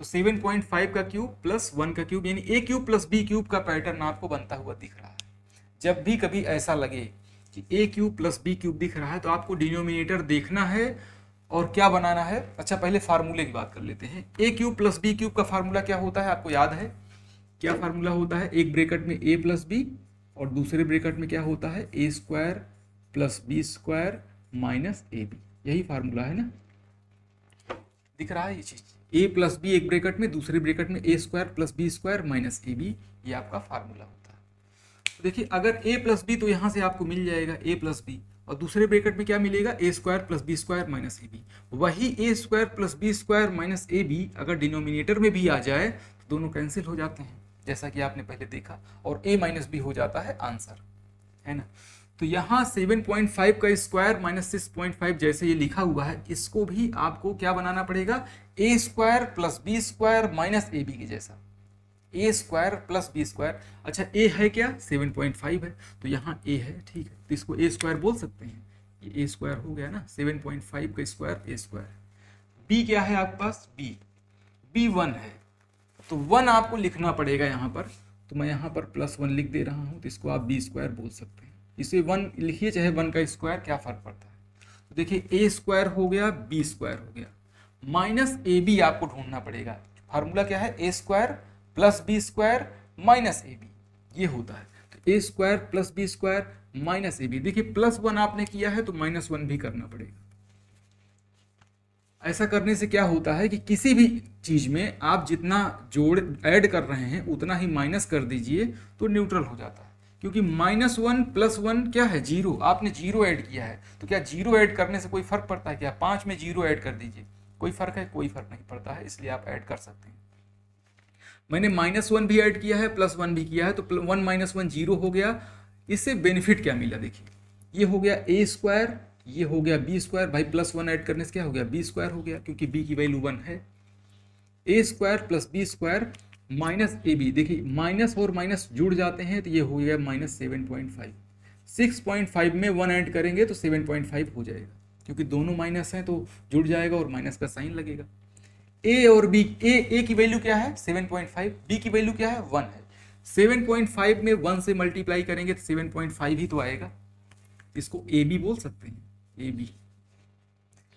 तो 7.5 का क्यूब प्लस 1 का क्यूब, यानी a cube plus b cube का पैटर्न आपको बनता हुआ दिख रहा है। जब भी कभी ऐसा लगे कि a cube plus b cube दिख रहा है तो आपको डिनोमिनेटर देखना है और क्या बनाना है। अच्छा पहले फार्मूले की बात कर लेते हैं। a cube plus b cube का फार्मूला क्या होता है, आपको याद है क्या फार्मूला होता है? एक ब्रैकेट में a प्लस b और दूसरे ब्रैकेट में क्या होता है, a square plus b square minus ab, यही फार्मूला है ना, दिख रहा है ये चीज, a प्लस बी एक ब्रैकेट में, दूसरे ब्रैकेट में a square plus b square minus ab, ये आपका फार्मूला होता है। तो देखिए अगर a प्लस बी तो यहाँ से आपको मिल जाएगा a प्लस बी, और दूसरे ब्रैकेट में क्या मिलेगा, a square plus b square minus ab। वही a square plus b square minus ab अगर डिनोमिनेटर में भी आ जाए तो दोनों कैंसिल हो जाते हैं, जैसा कि आपने पहले देखा, और a माइनस बी हो जाता है आंसर, है ना। तो यहाँ 7.5 का स्क्वायर माइनस 6.5 जैसे ये लिखा हुआ है, इसको भी आपको क्या बनाना पड़ेगा, a square plus B square minus A B के जैसा, a square plus B square. अच्छा a है क्या, 7.5 है तो यहाँ a है, ठीक है, तो इसको a स्क्वायर बोल सकते हैं, ये a स्क्वायर हो गया ना, 7.5 का स्क्वायर a स्क्वायर। b क्या है आपके पास, b 1 है, तो 1 आपको लिखना पड़ेगा यहाँ पर, तो मैं यहाँ पर +1 लिख दे रहा हूँ, तो इसको आप b स्क्वायर बोल सकते हैं। इसे 1 लिखिए चाहे 1 का स्क्वायर, क्या फर्क पड़ता है। तो देखिए a स्क्वायर हो गया, b स्क्वायर हो गया, माइनस ए बी आपको ढूंढना पड़ेगा। फार्मूला क्या है, a square plus B square minus A B, ये होता है। तो a square plus B square minus A B, देखिए +1 आपने किया है तो -1 भी करना पड़ेगा। ऐसा करने से क्या होता है कि किसी भी चीज में आप जितना जोड़ ऐड कर रहे हैं उतना ही माइनस कर दीजिए तो न्यूट्रल हो जाता है, क्योंकि -1 + 1 क्या है, 0, आपने 0 ऐड किया है, तो क्या 0 ऐड करने से कोई फर्क पड़ता है क्या, 5 में 0 ऐड कर दीजिए, कोई फर्क है, कोई फर्क नहीं पड़ता है, इसलिए आप ऐड कर सकते हैं। मैंने -1 भी ऐड किया है, +1 भी किया है, तो 1 - 1 0 हो गया। इससे बेनिफिट क्या मिला, देखिए ये हो गया a स्क्वायर, ये हो गया b स्क्वायर, भाई +1 ऐड करने से क्या हो गया, b स्क्वायर हो गया, क्योंकि b की वैल्यू 1 है। a square plus b square minus A B, देखिए माइनस और माइनस जुड़ जाते हैं तो ये हो गया -7.5। 6.5 में 1 ऐड करेंगे तो 7.5 हो जाएगा, क्योंकि दोनों माइनस हैं तो जुड़ जाएगा और माइनस का साइन लगेगा। a और b, a की वैल्यू क्या है 7.5, b की वैल्यू क्या है 1 है। 7.5 में 1 से मल्टीप्लाई करेंगे तो 7.5 ही तो आएगा, इसको a b बोल सकते हैं, a b।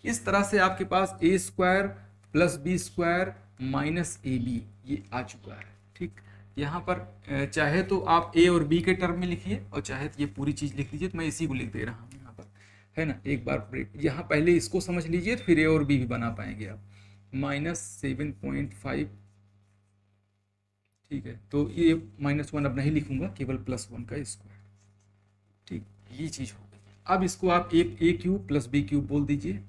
इस तरह से आपके पास a square plus B square minus A B, ये आ चुका है। ठीक, यहाँ पर चाहे तो आप ए और बी के टर्म में लिखिए और चाहे तो ये पूरी चीज़ लिख लीजिए, तो मैं इसी को लिख दे रहा हूँ यहाँ पर, है ना। एक बार ब्रेक, यहाँ पहले इसको समझ लीजिए तो फिर ए और बी भी बना पाएंगे आप। -7.5, ठीक है, तो ये -1 अब नहीं लिखूंगा, केवल +1 का स्क्वायर। ठीक, ये चीज़ हो गई। अब इसको आप a cube plus B cube बोल दीजिए,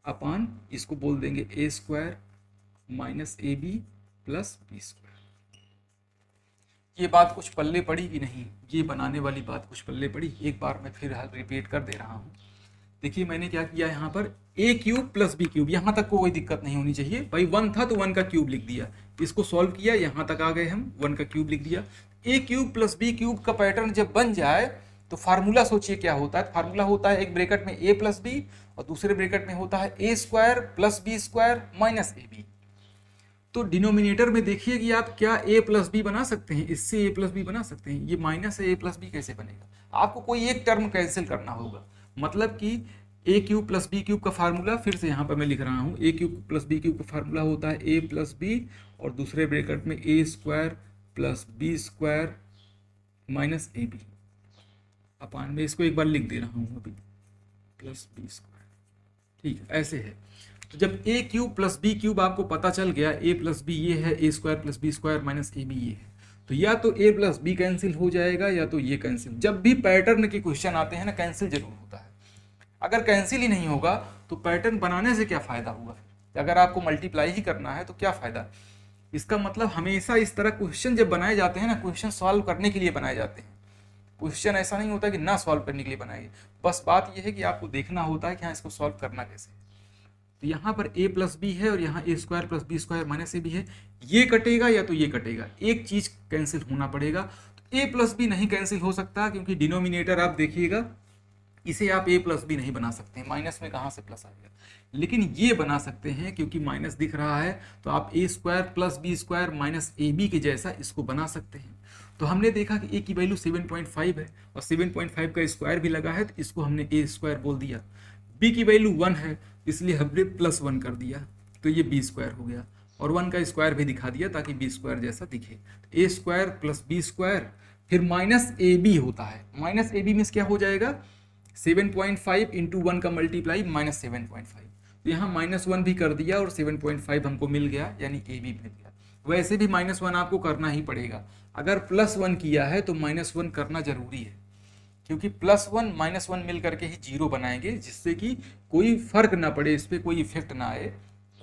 अपान इसको बोल देंगे a square minus A B plus B square. ये बात कुछ पल्ले पड़ी कि नहीं, ये बनाने वाली बात कुछ पल्ले पड़ी। एक बार मैं फिर रिपीट कर दे रहा हूँ। देखिए मैंने क्या किया यहाँ पर, ए क्यूब प्लस बी क्यूब, यहाँ तक कोई दिक्कत नहीं होनी चाहिए भाई। 1 था तो 1 का क्यूब लिख दिया, इसको सॉल्व किया, यहाँ तक आ गए हम, 1 का क्यूब लिख दिया। ए क्यूब प्लस बी क्यूब का पैटर्न जब बन जाए तो फार्मूला सोचिए क्या होता है। फार्मूला होता है एक ब्रैकेट में ए प्लस बी और दूसरे ब्रैकेट में होता है ए square plus B square minus A B. तो डिनोमिनेटर में देखिए कि आप क्या ए प्लस बी बना सकते हैं, इससे ए प्लस बी बना सकते हैं। ये माइनस ए प्लस बी कैसे बनेगा, आपको कोई एक टर्म कैंसिल करना होगा। मतलब कि a cube plus B cube का फार्मूला फिर से यहाँ पर मैं लिख रहा हूँ, a cube plus B cube का फार्मूला होता है ए प्लस बी और दूसरे ब्रैकेट में ए square plus B square minus A B, upon में इसको एक बार लिख दे रहा हूँ अभी, प्लस बी स्क्वायर। ठीक है, ऐसे है। तो जब a cube plus B cube आपको पता चल गया, ए प्लस बी ये है, ए square plus B square minus A B ये है, तो या तो ए प्लस बी कैंसिल हो जाएगा या तो ये कैंसिल। जब भी पैटर्न के क्वेश्चन आते हैं ना, कैंसिल जरूर होता है। अगर कैंसिल ही नहीं होगा तो पैटर्न बनाने से क्या फ़ायदा होगा। अगर आपको मल्टीप्लाई ही करना है तो क्या फ़ायदा। इसका मतलब हमेशा इस तरह क्वेश्चन जब बनाए जाते हैं ना, क्वेश्चन सॉल्व करने के लिए बनाए जाते हैं। क्वेश्चन ऐसा नहीं होता कि ना सॉल्व करने के लिए बनाइए, बस बात यह है कि आपको देखना होता है कि हाँ इसको सॉल्व करना कैसे। तो यहाँ पर ए प्लस बी है और यहाँ a square plus B square minus A b है, ये कटेगा या तो ये कटेगा, एक चीज़ कैंसिल होना पड़ेगा। तो ए प्लस बी नहीं कैंसिल हो सकता क्योंकि डिनोमिनेटर आप देखिएगा, इसे आप ए प्लस बी नहीं बना सकते हैं, माइनस में कहाँ से प्लस आ गया। लेकिन ये बना सकते हैं क्योंकि माइनस दिख रहा है, तो आप a square plus B square minus A B के जैसा इसको बना सकते हैं। तो हमने देखा कि ए की वैल्यू 7.5 है और 7.5 का स्क्वायर भी लगा है, तो इसको हमने ए स्क्वायर बोल दिया। बी की वैल्यू 1 है इसलिए हमने +1 कर दिया, तो ये बी स्क्वायर हो गया और 1 का स्क्वायर भी दिखा दिया ताकि बी स्क्वायर जैसा दिखे। ए स्क्वायर प्लस बी स्क्वायर फिर माइनस ए बी होता है, माइनस ए बी मीन्स क्या हो जाएगा, 7.5 इंटू 1 का मल्टीप्लाई -7.5। तो यहाँ -1 भी कर दिया और 7.5 हमको मिल गया, यानी ए बी मिल गया। वैसे भी -1 आपको करना ही पड़ेगा, अगर +1 किया है तो -1 करना जरूरी है, क्योंकि +1 -1 मिल करके ही 0 बनाएंगे, जिससे कि कोई फर्क ना पड़े, इस पर कोई इफेक्ट ना आए।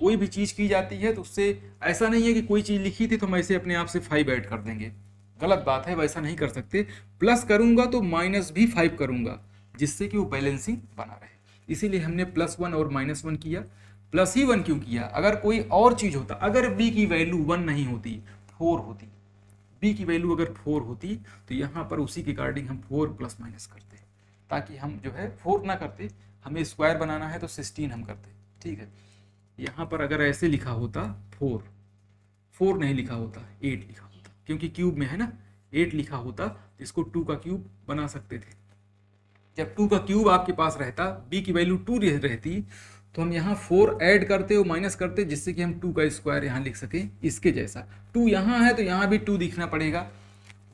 कोई भी चीज़ की जाती है तो उससे ऐसा नहीं है कि कोई चीज़ लिखी थी तो हम ऐसे अपने आप से 5 ऐड कर देंगे, गलत बात है, वैसा नहीं कर सकते। प्लस करूंगा तो माइनस भी 5 करूंगा, जिससे कि वो बैलेंसिंग बना रहे। इसीलिए हमने +1 और -1 किया। प्लस ही 1 क्यों किया, अगर कोई और चीज़ होता, अगर b की वैल्यू 1 नहीं होती 4 होती, b की वैल्यू अगर 4 होती तो यहाँ पर उसी के अकॉर्डिंग हम 4 प्लस माइनस करते, ताकि हम जो है 4 ना करते, हमें स्क्वायर बनाना है तो 16 हम करते। ठीक है, यहाँ पर अगर ऐसे लिखा होता 4 नहीं लिखा होता, 8 लिखा होता, क्योंकि क्यूब में है ना, 8 लिखा होता तो इसको 2 का क्यूब बना सकते थे। जब 2 का क्यूब आपके पास रहता, b की वैल्यू 2 रहती, तो हम यहाँ 4 ऐड करते और माइनस करते, जिससे कि हम 2 का स्क्वायर यहाँ लिख सकें इसके जैसा। 2 यहाँ है तो यहाँ भी 2 दिखना पड़ेगा,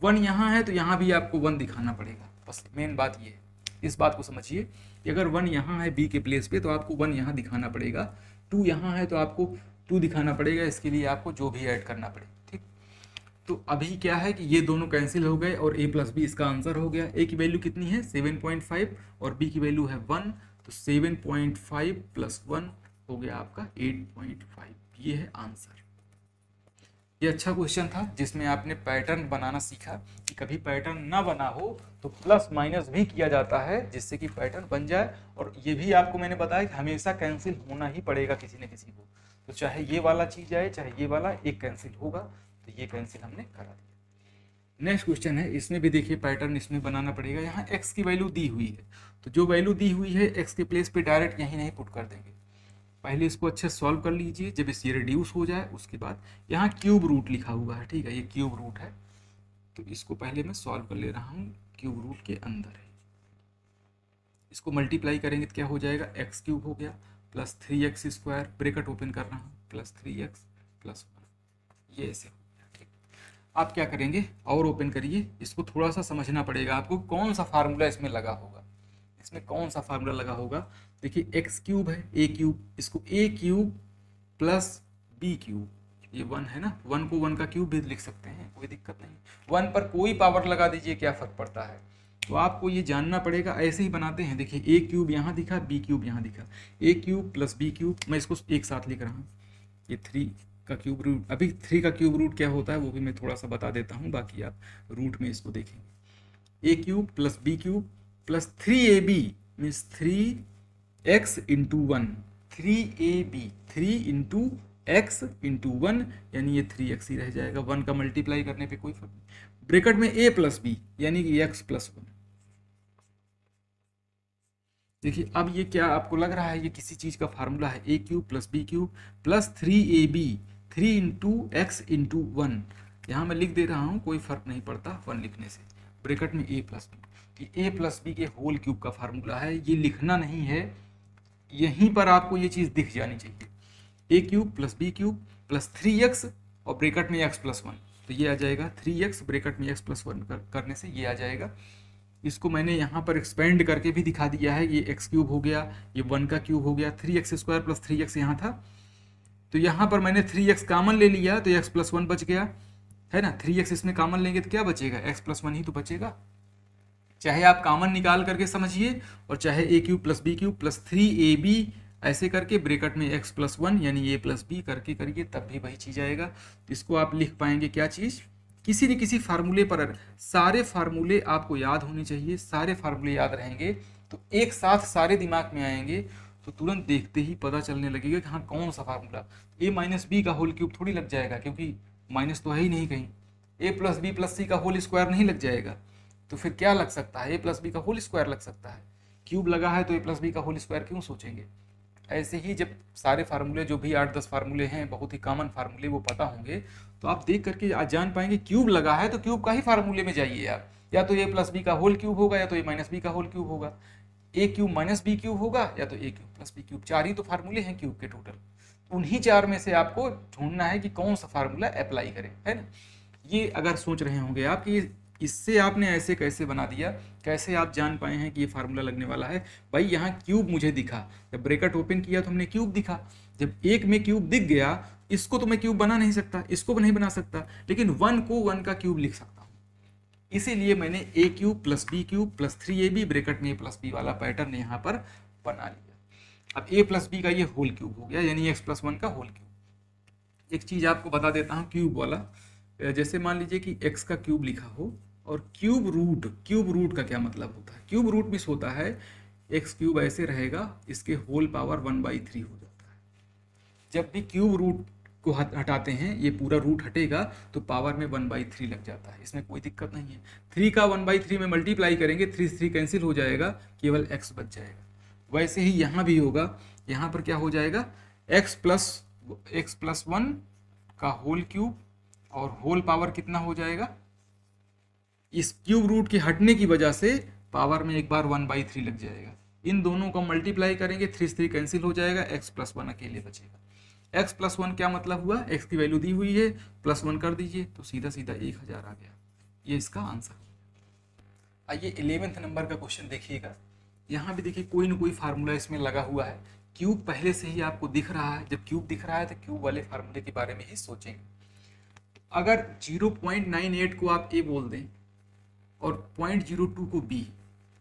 1 यहाँ है तो यहाँ भी आपको 1 दिखाना पड़ेगा। बस मेन बात ये है, इस बात को समझिए कि अगर 1 यहाँ है b के प्लेस पे तो आपको 1 यहाँ दिखाना पड़ेगा, 2 यहाँ है तो आपको 2 दिखाना पड़ेगा, इसके लिए आपको जो भी ऐड करना पड़े। ठीक, तो अभी क्या है कि ये दोनों कैंसिल हो गए और a प्लस बी इसका आंसर हो गया। a की वैल्यू कितनी है 7.5 और b की वैल्यू है 1, तो 7.5 प्लस 1 हो गया आपका 8.5, ये है आंसर। ये अच्छा क्वेश्चन था जिसमें आपने पैटर्न बनाना सीखा कि कभी पैटर्न ना बना हो तो प्लस माइनस भी किया जाता है, जिससे कि पैटर्न बन जाए। और ये भी आपको मैंने बताया कि हमेशा कैंसिल होना ही पड़ेगा किसी न किसी को, तो चाहे ये वाला चीज़ आए चाहे ये वाला, एक कैंसिल होगा, तो ये कैंसिल हमने करा दिया। नेक्स्ट क्वेश्चन है, इसमें भी देखिए पैटर्न इसमें बनाना पड़ेगा। यहाँ x की वैल्यू दी हुई है, तो जो वैल्यू दी हुई है x के प्लेस पे डायरेक्ट यहीं नहीं पुट कर देंगे, पहले इसको अच्छे सॉल्व कर लीजिए। जब इस ये रिड्यूस हो जाए उसके बाद यहाँ क्यूब रूट लिखा हुआ है, ठीक है, ये क्यूब रूट है, तो इसको पहले मैं सॉल्व कर ले रहा हूँ। क्यूब रूट के अंदर है, इसको मल्टीप्लाई करेंगे तो क्या हो जाएगा, x क्यूब हो गया प्लस 3x², ब्रेकेट ओपन कर रहा हूँ, प्लस 3x प्लस 1, ये ऐसे हो गया। ठीक, आप क्या करेंगे और ओपन करिए, इसको थोड़ा सा समझना पड़ेगा आपको, कौन सा फार्मूला इसमें लगा होगा, इसमें कौन सा फार्मूला लगा होगा। देखिए x³ है, a³, इसको a³ प्लस b³, ये 1 है ना, 1 को 1 का क्यूब भी लिख सकते हैं, कोई दिक्कत नहीं। 1 पर कोई पावर लगा दीजिए, क्या फर्क पड़ता है। तो आपको ये जानना पड़ेगा, ऐसे ही बनाते हैं। देखिए a³ यहाँ दिखा, b³ यहाँ दिखा, a³ प्लस b³, मैं इसको एक साथ लिख रहा हूँ। ये 3 का क्यूब रूट, अभी 3 का क्यूब रूट क्या होता है वो भी मैं थोड़ा सा बता देता हूँ, बाकी आप रूट में इसको देखेंगे। a³ plus b³ plus 3ab means 3x into 1, 3ab 3 into x into 1, यानी ये 3x ही रह जाएगा। 1 का मल्टीप्लाई करने पे कोई फर्क नहीं। ब्रैकेट में a प्लस b यानी कि x प्लस 1। देखिए अब ये क्या आपको लग रहा है, ये किसी चीज का फार्मूला है, a³ plus b³ plus 3ab 3 into x into 1। यहाँ मैं लिख दे रहा हूँ, कोई फर्क नहीं पड़ता 1 लिखने से। ब्रैकेट में a प्लस b, ये a प्लस b के होल क्यूब का फार्मूला है, ये लिखना नहीं है, यहीं पर आपको ये चीज दिख जानी चाहिए। a³ plus b³ plus 3x और ब्रैकेट में x प्लस 1, तो ये आ जाएगा 3x ब्रैकेट में x प्लस 1 करने से ये आ जाएगा। इसको मैंने यहाँ पर एक्सपेंड करके भी दिखा दिया है, ये x³ हो गया, ये 1 का क्यूब हो गया, 3x² प्लस 3x यहाँ था, तो यहाँ पर मैंने 3x कॉमन ले लिया तो x प्लस 1 बच गया, है ना। 3x इसमें कॉमन लेंगे तो क्या बचेगा, x प्लस 1 ही तो बचेगा। चाहे आप कॉमन निकाल करके समझिए, और चाहे a³ plus b³ plus 3ab ऐसे करके ब्रैकेट में x प्लस 1 यानी a प्लस b करके करिए, तब भी वही चीज़ आएगा। इसको आप लिख पाएंगे क्या चीज़, किसी न किसी फार्मूले पर। सारे फार्मूले आपको याद होने चाहिए, सारे फार्मूले याद रहेंगे तो एक साथ सारे दिमाग में आएंगे, तो तुरंत देखते ही पता चलने लगेगा कि हाँ कौन सा फार्मूला। a माइनस बी का होल क्यूब थोड़ी लग जाएगा, क्योंकि माइनस तो है ही नहीं कहीं। a प्लस बी प्लस सी का होल स्क्वायर नहीं लग जाएगा, तो फिर क्या लग सकता है, a प्लस बी का होल स्क्वायर लग सकता है। क्यूब लगा है तो a प्लस बी का होल स्क्वायर क्यों सोचेंगे। ऐसे ही जब सारे फार्मूले, जो भी 8-10 फार्मूले हैं, बहुत ही कॉमन फार्मूले, वो पता होंगे तो आप देख करके आज जान पाएंगे। क्यूब लगा है तो क्यूब का ही फार्मूले में जाइए आप, या तो a प्लस बी का होल क्यूब होगा, या तो a माइनस बी का होल क्यूब होगा, a³ माइनस b³ होगा, या तो a³ प्लस b³। 4 ही तो फार्मूले हैं क्यूब के टोटल, उन्हीं 4 में से आपको ढूंढना है कि कौन सा फार्मूला अप्लाई करें, है ना। ये अगर सोच रहे होंगे आप कि इससे आपने ऐसे कैसे बना दिया, कैसे आप जान पाए हैं कि ये फार्मूला लगने वाला है। भाई यहाँ क्यूब मुझे दिखा, जब ब्रैकेट ओपन किया तो हमने क्यूब दिखा, जब एक में क्यूब दिख गया, इसको तो मैं क्यूब बना नहीं सकता, इसको भी नहीं बना सकता, लेकिन 1 को 1 का क्यूब लिख सकता हूँ। इसीलिए मैंने a³ plus b³ plus 3ab bracket में a प्लस b वाला पैटर्न यहाँ पर बना लिया। अब a प्लस b का ये होल क्यूब हो गया, यानी x प्लस 1 का होल क्यूब। एक चीज आपको बता देता हूँ क्यूब वाला, जैसे मान लीजिए कि x का क्यूब लिखा हो और क्यूब रूट का क्या मतलब होता है। क्यूब रूट मीन्स होता है x³ ऐसे रहेगा, इसके होल पावर 1/3 हो जाता है। जब भी क्यूब रूट को हटाते हैं, ये पूरा रूट हटेगा तो पावर में 1/3 लग जाता है, इसमें कोई दिक्कत नहीं है। 3 का 1/3 में मल्टीप्लाई करेंगे, 3 कैंसिल हो जाएगा, केवल x बच जाएगा। वैसे ही यहाँ भी होगा, यहाँ पर क्या हो जाएगा, x प्लस 1 का होल क्यूब और होल पावर कितना हो जाएगा, इस क्यूब रूट के हटने की वजह से पावर में एक बार 1/3 लग जाएगा। इन दोनों को मल्टीप्लाई करेंगे, 3 कैंसिल हो जाएगा, x प्लस 1 अकेले बचेगा। x प्लस 1 क्या मतलब हुआ, x की वैल्यू दी हुई है, प्लस 1 कर दीजिए तो सीधा सीधा 1000 आ गया। ये इसका आंसर। आइए 11वें नंबर का क्वेश्चन देखिएगा। यहाँ भी देखिए कोई ना कोई फार्मूला इसमें लगा हुआ है। क्यूब पहले से ही आपको दिख रहा है, जब क्यूब दिख रहा है तो क्यूब वाले फार्मूले के बारे में ही सोचेंगे। अगर 0.98 को आप a बोल दें और 0.02 को b,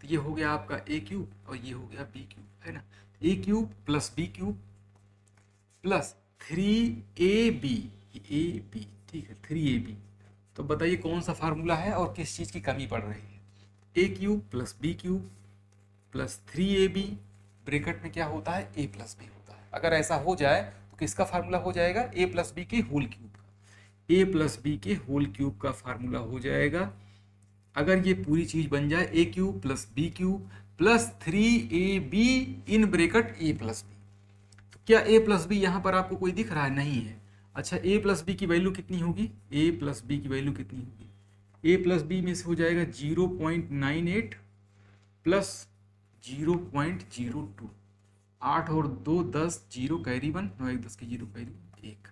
तो ये हो गया आपका a³ और ये हो गया b³, है ना। a³ plus b³ plus 3ab, ठीक है 3ab। तो बताइए कौन सा फार्मूला है और किस चीज़ की कमी पड़ रही है। a³ plus b³ plus 3ab bracket में क्या होता है, a प्लस b होता है। अगर ऐसा हो जाए तो किसका फार्मूला हो जाएगा, a प्लस b के होल क्यूब का। a प्लस b के होल क्यूब का फार्मूला हो जाएगा। अगर ये पूरी चीज बन जाए, a³ plus b³ plus 3ab in bracket a plus b, तो क्या a प्लस b यहाँ पर आपको कोई दिख रहा है, नहीं है। अच्छा a प्लस b की वैल्यू कितनी होगी, a प्लस b की वैल्यू कितनी होगी, a प्लस b में से हो जाएगा 0.98 प्लस 0.02, 8 और 2 10, 0 कैरी 1, 9 1 10 की 0 कैरी 1।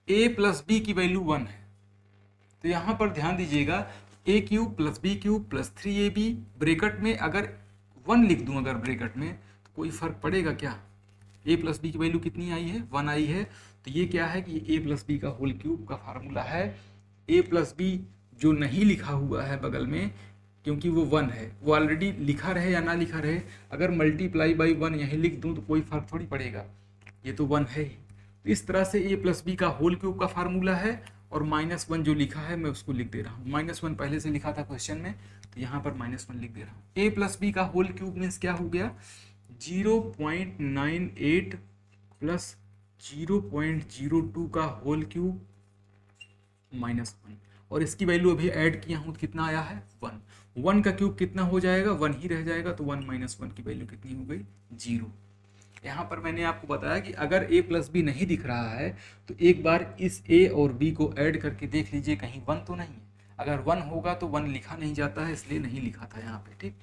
a प्लस बी की वैल्यू 1 है, तो यहाँ पर ध्यान दीजिएगा a cube plus B cube plus 3ab bracket में अगर 1 लिख दूँ अगर ब्रेकेट में, तो कोई फर्क पड़ेगा क्या? a प्लस बी की वैल्यू कितनी आई है? 1 आई है। तो ये क्या है कि a प्लस बी का होल क्यूब का फार्मूला है। a प्लस बी जो नहीं लिखा हुआ है बगल में, क्योंकि वो 1 है, वो ऑलरेडी लिखा रहे या ना लिखा रहे, अगर मल्टीप्लाई बाई 1 यहीं लिख दूँ तो कोई फर्क थोड़ी पड़ेगा, ये तो 1 है ही। तो इस तरह से a प्लस बी का होल क्यूब का फार्मूला है, और -1 जो लिखा है मैं उसको लिख दे रहा हूँ। -1 पहले से लिखा था क्वेश्चन में, तो यहाँ पर -1 लिख दे रहा हूँ। a प्लस बी का होल क्यूब मीन्स क्या हो गया? 0.98 प्लस 0.02 का होल क्यूब -1, और इसकी वैल्यू अभी ऐड किया हूँ तो कितना आया है? 1। 1 का क्यूब कितना हो जाएगा? 1 ही रह जाएगा, तो 1 - 1 की वैल्यू कितनी हो गई? 0। यहाँ पर मैंने आपको बताया कि अगर a प्लस बी नहीं दिख रहा है तो एक बार इस a और b को ऐड करके देख लीजिए कहीं 1 तो नहीं है। अगर 1 होगा तो 1 लिखा नहीं जाता है, इसलिए नहीं लिखा था यहाँ पे। ठीक,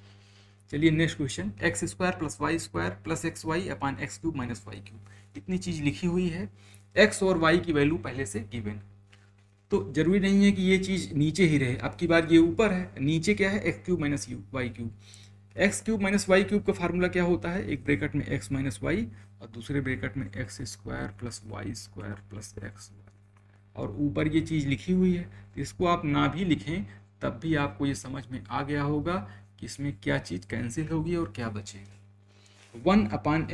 चलिए next question. X square plus Y square plus x y upon x cube minus Y cube, इतनी चीज़ लिखी हुई है। एक्स और वाई की वैल्यू पहले से गिवन, तो जरूरी नहीं है कि ये चीज़ नीचे ही रहे, अब की बार ये ऊपर है, नीचे क्या है? X cube minus Y cube. X cube minus Y cube का फार्मूला क्या होता है? एक ब्रैकेट में एक्स माइनस वाई और दूसरे ब्रैकेट में X square plus Y square plus X, और ऊपर ये चीज़ लिखी हुई है। तो इसको आप ना भी लिखें तब भी आपको ये समझ में आ गया होगा कि इसमें क्या चीज़ कैंसिल होगी और क्या बचेगा। 1 अपान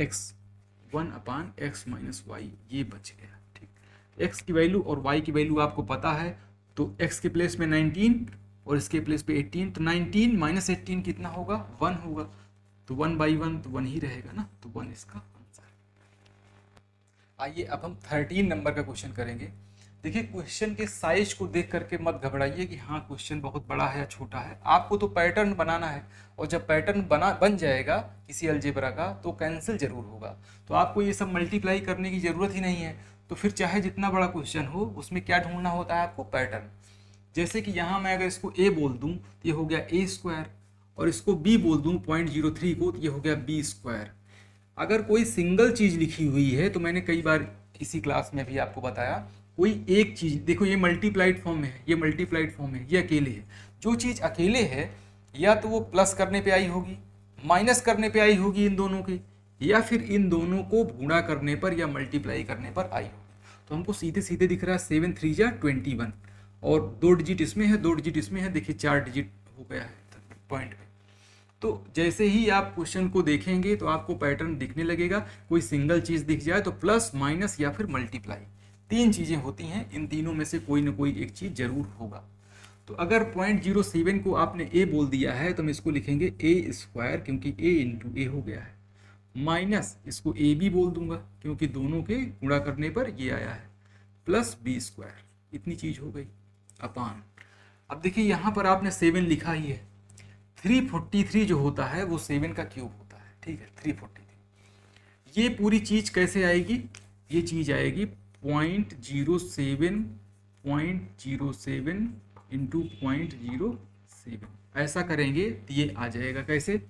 एक्स माइनस वाई ये बच गया। ठीक, एक्स की वैल्यू और वाई की वैल्यू आपको पता है, तो एक्स के प्लेस में 19 और इसके प्लेस पे 18, तो 19 माइनस 18 कितना होगा? 1 होगा, तो 1/1 तो 1 ही रहेगा ना, तो 1 इसका आंसर। आइए अब हम 13 नंबर का क्वेश्चन करेंगे। देखिए क्वेश्चन के साइज को देख करके मत घबराइए कि हाँ क्वेश्चन बहुत बड़ा है या छोटा है, आपको तो पैटर्न बनाना है, और जब पैटर्न बन जाएगा किसी अलजेब्रा का तो कैंसिल जरूर होगा, तो आपको ये सब मल्टीप्लाई करने की ज़रूरत ही नहीं है। तो फिर चाहे जितना बड़ा क्वेश्चन हो उसमें क्या ढूंढना होता है आपको? पैटर्न। जैसे कि यहाँ मैं अगर इसको a बोल दूँ तो ये हो गया a स्क्वायर, और इसको b बोल दूँ 0.03 को, तो ये हो गया b स्क्वायर। अगर कोई सिंगल चीज़ लिखी हुई है तो मैंने कई बार इसी क्लास में भी आपको बताया, कोई एक चीज़ देखो, ये मल्टीप्लाइड फॉर्म में है, ये मल्टीप्लाइड फॉर्म में, ये अकेले है। जो चीज़ अकेले है या तो वो प्लस करने पे आई होगी, माइनस करने पे आई होगी इन दोनों के, या फिर इन दोनों को गुणा करने पर या मल्टीप्लाई करने पर आई होगी। तो हमको सीधे सीधे दिख रहा है 7 3 जा 21, और 2 डिजिट इसमें है, 2 डिजिट इसमें है, देखिए 4 डिजिट हो गया है पॉइंट पे। तो जैसे ही आप क्वेश्चन को देखेंगे तो आपको पैटर्न दिखने लगेगा, कोई सिंगल चीज़ दिख जाए तो प्लस माइनस या फिर मल्टीप्लाई, 3 चीज़ें होती हैं, इन तीनों में से कोई ना कोई एक चीज़ जरूर होगा। तो अगर 0.07 को आपने a बोल दिया है तो हम इसको लिखेंगे a स्क्वायर, क्योंकि a इंटू ए हो गया है, माइनस इसको a भी बोल दूंगा क्योंकि दोनों के गुणा करने पर ये आया है, प्लस b स्क्वायर, इतनी चीज़ हो गई, अपान। अब देखिए यहाँ पर आपने 7 लिखा ही है, 343 जो होता है वो 7 का क्यूब होता है। ठीक है, 343। ये पूरी चीज़ कैसे आएगी? ये चीज़ आएगी 0.07 इंटू 0.07, ऐसा करेंगे तो ये आ जाएगा। कैसे?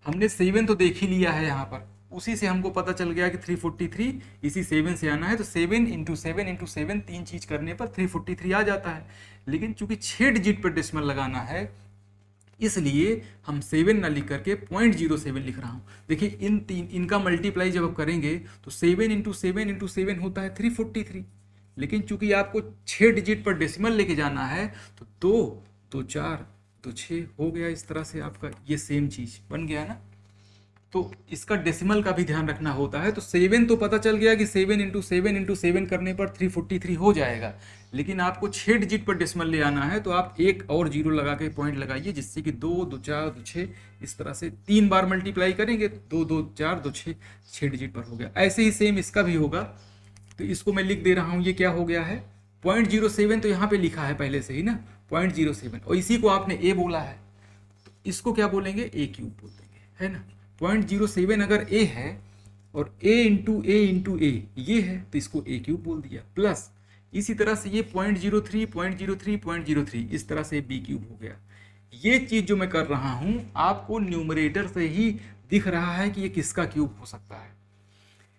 हमने 7 तो देख ही लिया है यहाँ पर, उसी से हमको पता चल गया कि 343 इसी 7 से आना है, तो 7 इंटू 7 तीन चीज़ करने पर 343 आ जाता है। लेकिन चूंकि 6 डिजिट पर डेसिमल लगाना है इसलिए हम 7 ना लिख करके 0.07 लिख रहा हूँ। देखिए इनका मल्टीप्लाई जब आप करेंगे तो 7 इंटू 7 होता है 343, लेकिन चूंकि आपको 6 डिजिट पर डेसिमल लेके जाना है तो 2 2 4 2 6 हो गया। इस तरह से आपका ये सेम चीज़ बन गया ना। तो इसका डेसिमल का भी ध्यान रखना होता है। तो 7 तो पता चल गया कि 7 इंटू 7 करने पर 343 हो जाएगा, लेकिन आपको 6 डिजिट पर डेसिमल ले आना है तो आप एक और जीरो लगा के पॉइंट लगाइए, जिससे कि 2 2 4 2 6 इस तरह से 3 बार मल्टीप्लाई करेंगे, 2 2 4 2 6 6 डिजिट पर हो गया। ऐसे ही सेम इसका भी होगा। तो इसको मैं लिख दे रहा हूँ, ये क्या हो गया है 0.07, तो यहाँ पे लिखा है पहले से ही ना 0.07, और इसी को आपने a बोला है तो इसको क्या बोलेंगे a क्यूब बोल देंगे, है ना। 0.07 अगर a है और a इंटू ए ये है तो इसको a क्यूब बोल दिया, प्लस इसी तरह से ये 0.03 इस तरह से b क्यूब हो गया। ये चीज़ जो मैं कर रहा हूँ आपको न्यूमरेटर से ही दिख रहा है कि ये किसका क्यूब हो सकता है।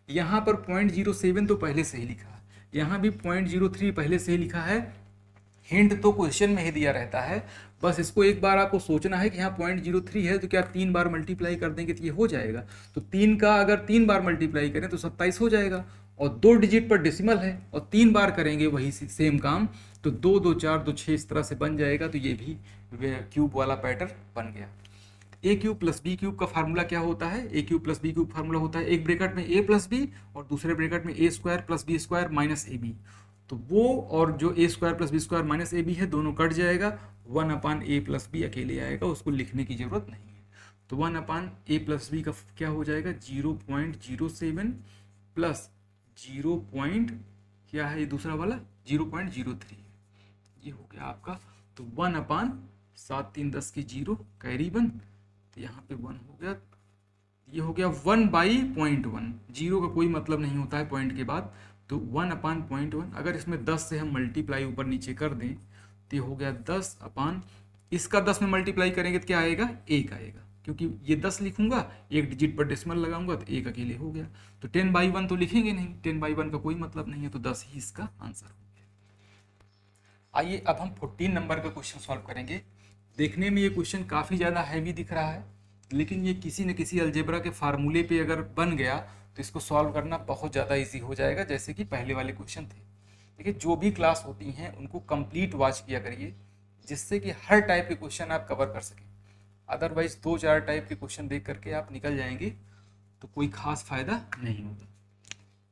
यहाँ पर 0.07 तो पहले से ही लिखा है, यहाँ भी 0.03 पहले से ही लिखा है। हिंट तो क्वेश्चन में ही दिया रहता है, बस इसको एक बार आपको सोचना है कि यहाँ 0.03 है तो क्या 3 बार मल्टीप्लाई कर देंगे तो ये हो जाएगा। तो 3 का अगर 3 बार मल्टीप्लाई करें तो 27 हो जाएगा, और 2 डिजिट पर डेसिमल है और 3 बार करेंगे वही सेम काम तो 2 2 4 2 6 इस तरह से बन जाएगा। तो ये भी क्यूब वाला पैटर्न बन गया। A cube plus B cube का फार्मूला क्या होता है? ए cube plus B cube formula होता है एक ब्रैकेट में ए प्लस बी और दूसरे ब्रैकेट में ए square plus B square minus A B. तो वो और जो a square plus B square minus A b है दोनों कट जाएगा, 1/a प्लस बी अकेले आएगा, उसको लिखने की जरूरत नहीं है। तो 1/a प्लस बी का क्या हो जाएगा? 0.07 प्लस 0. क्या है ये दूसरा वाला? 0.03, ये हो गया आपका। तो 1/7 3 10 की 0 कैरी 1, तो यहाँ पे 1 हो गया, ये हो गया 1/0.1। जीरो का कोई मतलब नहीं होता है पॉइंट के बाद, तो 1/0.1। अगर इसमें 10 से हम मल्टीप्लाई ऊपर नीचे कर दें तो ये हो गया 10 अपान, इसका 10 में मल्टीप्लाई करेंगे तो क्या आएगा? 1 आएगा, क्योंकि ये 10 लिखूंगा, एक डिजिट पर डेसिमल लगाऊंगा तो 1 अकेले हो गया। तो 10/1 तो लिखेंगे नहीं, 10/1 का कोई मतलब नहीं है, तो 10 ही इसका आंसर हो गया। आइए अब हम 14 नंबर का क्वेश्चन सॉल्व करेंगे। देखने में ये क्वेश्चन काफ़ी ज़्यादा हैवी दिख रहा है, लेकिन ये किसी न किसी अलजेब्रा के फार्मूले पे अगर बन गया तो इसको सॉल्व करना बहुत ज़्यादा इजी हो जाएगा, जैसे कि पहले वाले क्वेश्चन थे। देखिए, जो भी क्लास होती हैं उनको कंप्लीट वॉच किया करिए, जिससे कि हर टाइप के क्वेश्चन आप कवर कर सकें। अदरवाइज 2-4 टाइप के क्वेश्चन देख करके आप निकल जाएंगे तो कोई खास फायदा नहीं होगा।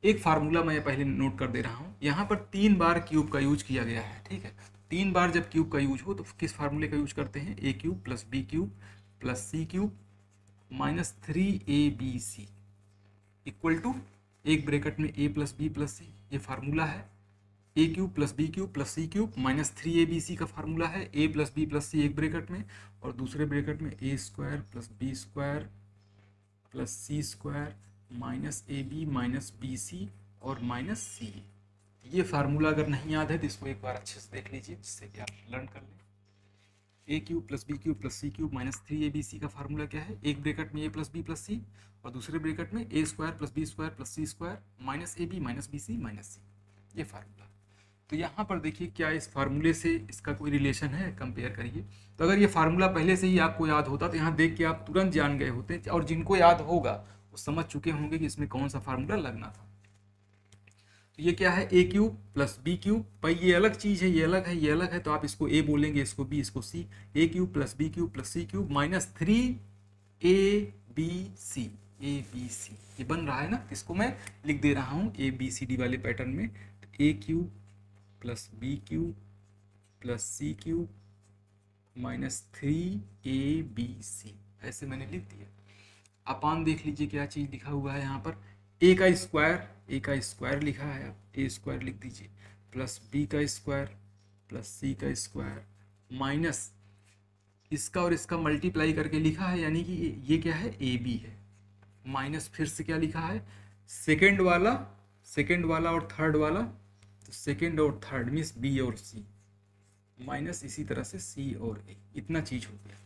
एक फार्मूला मैं पहले नोट कर दे रहा हूँ। यहाँ पर 3 बार क्यूब का यूज किया गया है, ठीक है। 3 बार जब क्यूब का यूज हो तो किस फार्मूले का यूज करते हैं? A cube plus B cube plus C cube minus 3abc equal to एक ब्रैकेट में a plus B plus c, ये फार्मूला है। ए cube plus B cube plus सी क्यूब माइनस 3abc का फार्मूला है, a plus B plus c एक ब्रैकेट में और दूसरे ब्रैकेट में a square plus B square plus C square minus A B minus B c और माइनस सी। ये फार्मूला अगर नहीं याद है तो इसको एक बार अच्छे से देख लीजिए, जिससे कि आप लर्न कर लें। A cube plus B cube plus C cube minus 3abc का फार्मूला क्या है? एक ब्रैकेट में a plus B plus c और दूसरे ब्रैकेट में a square plus B square plus C square minus A B minus B C minus c, ये फार्मूला। तो यहाँ पर देखिए, क्या इस फार्मूले से इसका कोई रिलेशन है? कंपेयर करिए। तो अगर ये फार्मूला पहले से ही आपको याद होता तो यहाँ देख के आप तुरंत जान गए होते, और जिनको याद होगा वो समझ चुके होंगे कि इसमें कौन सा फार्मूला लगना था। तो ये क्या है? ए क्यूब प्लस बी क्यूब, भाई ये अलग चीज़ है, ये अलग है, ये अलग है, तो आप इसको ए बोलेंगे, इसको बी, इसको c. A cube plus B cube plus C cube minus 3abc, ABC ये बन रहा है ना, इसको मैं लिख दे रहा हूँ ABCD वाले पैटर्न में। तो a cube plus B cube plus C cube minus 3abc, ऐसे मैंने लिख दिया। अपान देख लीजिए क्या चीज़ लिखा हुआ है यहाँ पर, ए का स्क्वायर लिखा है, आप ए स्क्वायर लिख दीजिए, प्लस बी का स्क्वायर प्लस सी का स्क्वायर माइनस इसका और इसका मल्टीप्लाई करके लिखा है, यानी कि ये क्या है? ए बी है, माइनस फिर से क्या लिखा है? सेकेंड वाला और थर्ड वाला, तो सेकेंड और थर्ड मीन्स बी और सी माइनस इसी तरह से सी और ए, इतना चीज़ हो गया।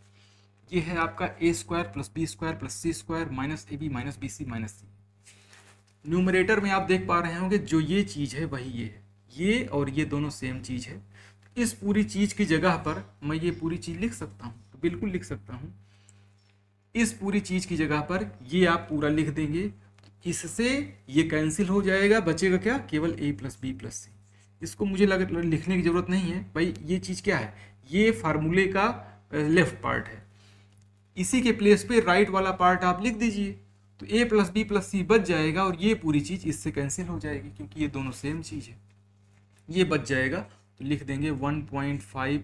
ये है आपका a square plus B square plus C square minus A B minus B C minus c. Numerator में आप देख पा रहे होंगे जो ये चीज़ है वही ये है, ये और ये दोनों सेम चीज़ है। इस पूरी चीज़ की जगह पर मैं ये पूरी चीज़ लिख सकता हूँ, तो बिल्कुल लिख सकता हूँ। इस पूरी चीज़ की जगह पर ये आप पूरा लिख देंगे, इससे ये कैंसिल हो जाएगा, बचेगा क्या? केवल a प्लस बी प्लस सी। इसको मुझे लिखने की ज़रूरत नहीं है भाई, ये चीज़ क्या है? ये फार्मूले का लेफ्ट पार्ट है, इसी के प्लेस पे राइट वाला पार्ट आप लिख दीजिए, तो a प्लस बी प्लस सी बच जाएगा और ये पूरी चीज़ इससे कैंसिल हो जाएगी, क्योंकि ये दोनों सेम चीज़ है, ये बच जाएगा। तो लिख देंगे 1.5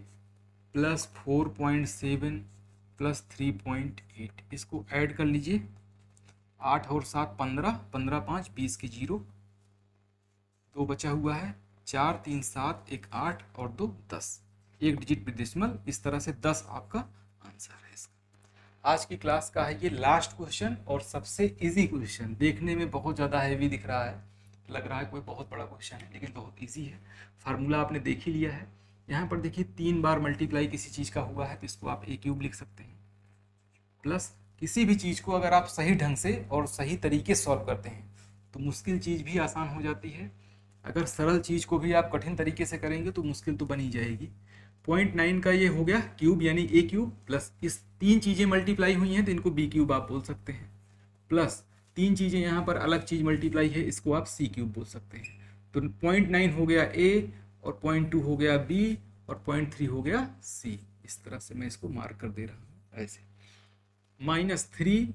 प्लस 4.7 प्लस 3.8, इसको ऐड कर लीजिए, 8 और 7 15, 15 5 20 की 0, 2 बचा हुआ है, 4 3 7 1 8 और 2 10, एक डिजिट पे डेसिमल, इस तरह से 10 आपका आंसर है इसका। आज की क्लास का है ये लास्ट क्वेश्चन और सबसे इजी क्वेश्चन। देखने में बहुत ज़्यादा हैवी दिख रहा है, लग रहा है कोई बहुत बड़ा क्वेश्चन है, लेकिन बहुत इजी है। फार्मूला आपने देख ही लिया है। यहाँ पर देखिए 3 बार मल्टीप्लाई किसी चीज़ का हुआ है तो इसको आप ए क्यूब लिख सकते हैं, प्लस किसी भी चीज़ को अगर आप सही ढंग से और सही तरीके से सॉल्व करते हैं तो मुश्किल चीज़ भी आसान हो जाती है। अगर सरल चीज़ को भी आप कठिन तरीके से करेंगे तो मुश्किल तो बन ही जाएगी। 0.9 का ये हो गया क्यूब यानी ए क्यूब, प्लस इस 3 चीज़ें मल्टीप्लाई हुई हैं तो इनको बी क्यूब आप बोल सकते हैं, प्लस 3 चीज़ें यहाँ पर अलग चीज़ मल्टीप्लाई है, इसको आप सी क्यूब बोल सकते हैं। तो 0.9 हो गया ए, और 0.2 हो गया बी, और 0.3 हो गया सी। इस तरह से मैं इसको मार्क कर दे रहा हूँ ऐसे। -3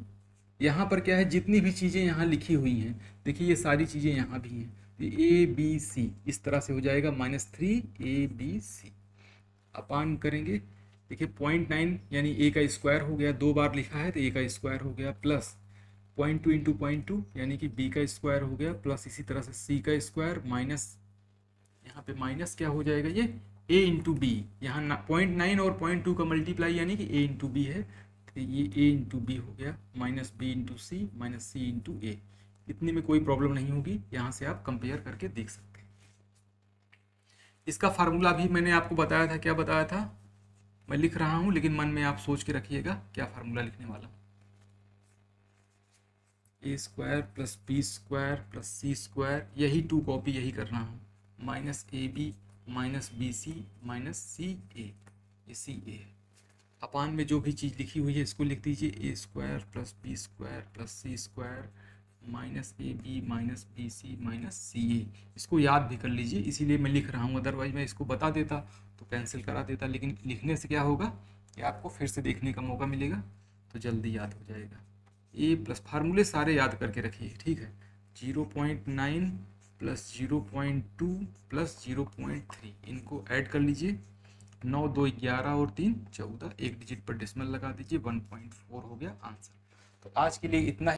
यहाँ पर क्या है, जितनी भी चीज़ें यहाँ लिखी हुई हैं, देखिए ये सारी चीज़ें यहाँ भी हैं, ए बी सी इस तरह से हो जाएगा -3 ए बी सी। अपान करेंगे, देखिए 0.9 यानी ए का स्क्वायर हो गया, 2 बार लिखा है तो ए का स्क्वायर हो गया, प्लस 0.2 इंटू 0.2 यानी कि बी का स्क्वायर हो गया, प्लस इसी तरह से सी का स्क्वायर, माइनस यहाँ पे माइनस क्या हो जाएगा, ये ए इंटू बी। यहाँ 0.9 और 0.2 का मल्टीप्लाई यानी कि ए इंटू बी है, तो ये ए इंटू बी हो गया, माइनस बी इंटू सी, माइनस सी इंटू ए। इतने में कोई प्रॉब्लम नहीं होगी, यहाँ से आप कंपेयर करके देख सकते हैं। इसका फार्मूला भी मैंने आपको बताया था, क्या बताया था, मैं लिख रहा हूँ लेकिन मन में आप सोच के रखिएगा क्या फार्मूला लिखने वाला हूँ। A square plus B square plus C square, यही 2 कॉपी यही कर रहा हूँ, minus A B minus B C minus C a, ये सी ए है। अपान में जो भी चीज़ लिखी हुई है इसको लिख दीजिए, a square plus B square plus C square minus A B minus B C minus C a. इसको याद भी कर लीजिए, इसीलिए मैं लिख रहा हूँ, अदरवाइज मैं इसको बता देता तो कैंसिल करा देता, लेकिन लिखने से क्या होगा कि आपको फिर से देखने का मौका मिलेगा तो जल्दी याद हो जाएगा। ए प्लस फार्मूले सारे याद करके रखिए, ठीक है। 0.9 प्लस 0.2 प्लस 0.3, इनको ऐड कर लीजिए, 9 2 11 और 3 14, एक डिजिट पर डेसिमल लगा दीजिए, 1.4 हो गया आंसर। तो आज के लिए इतना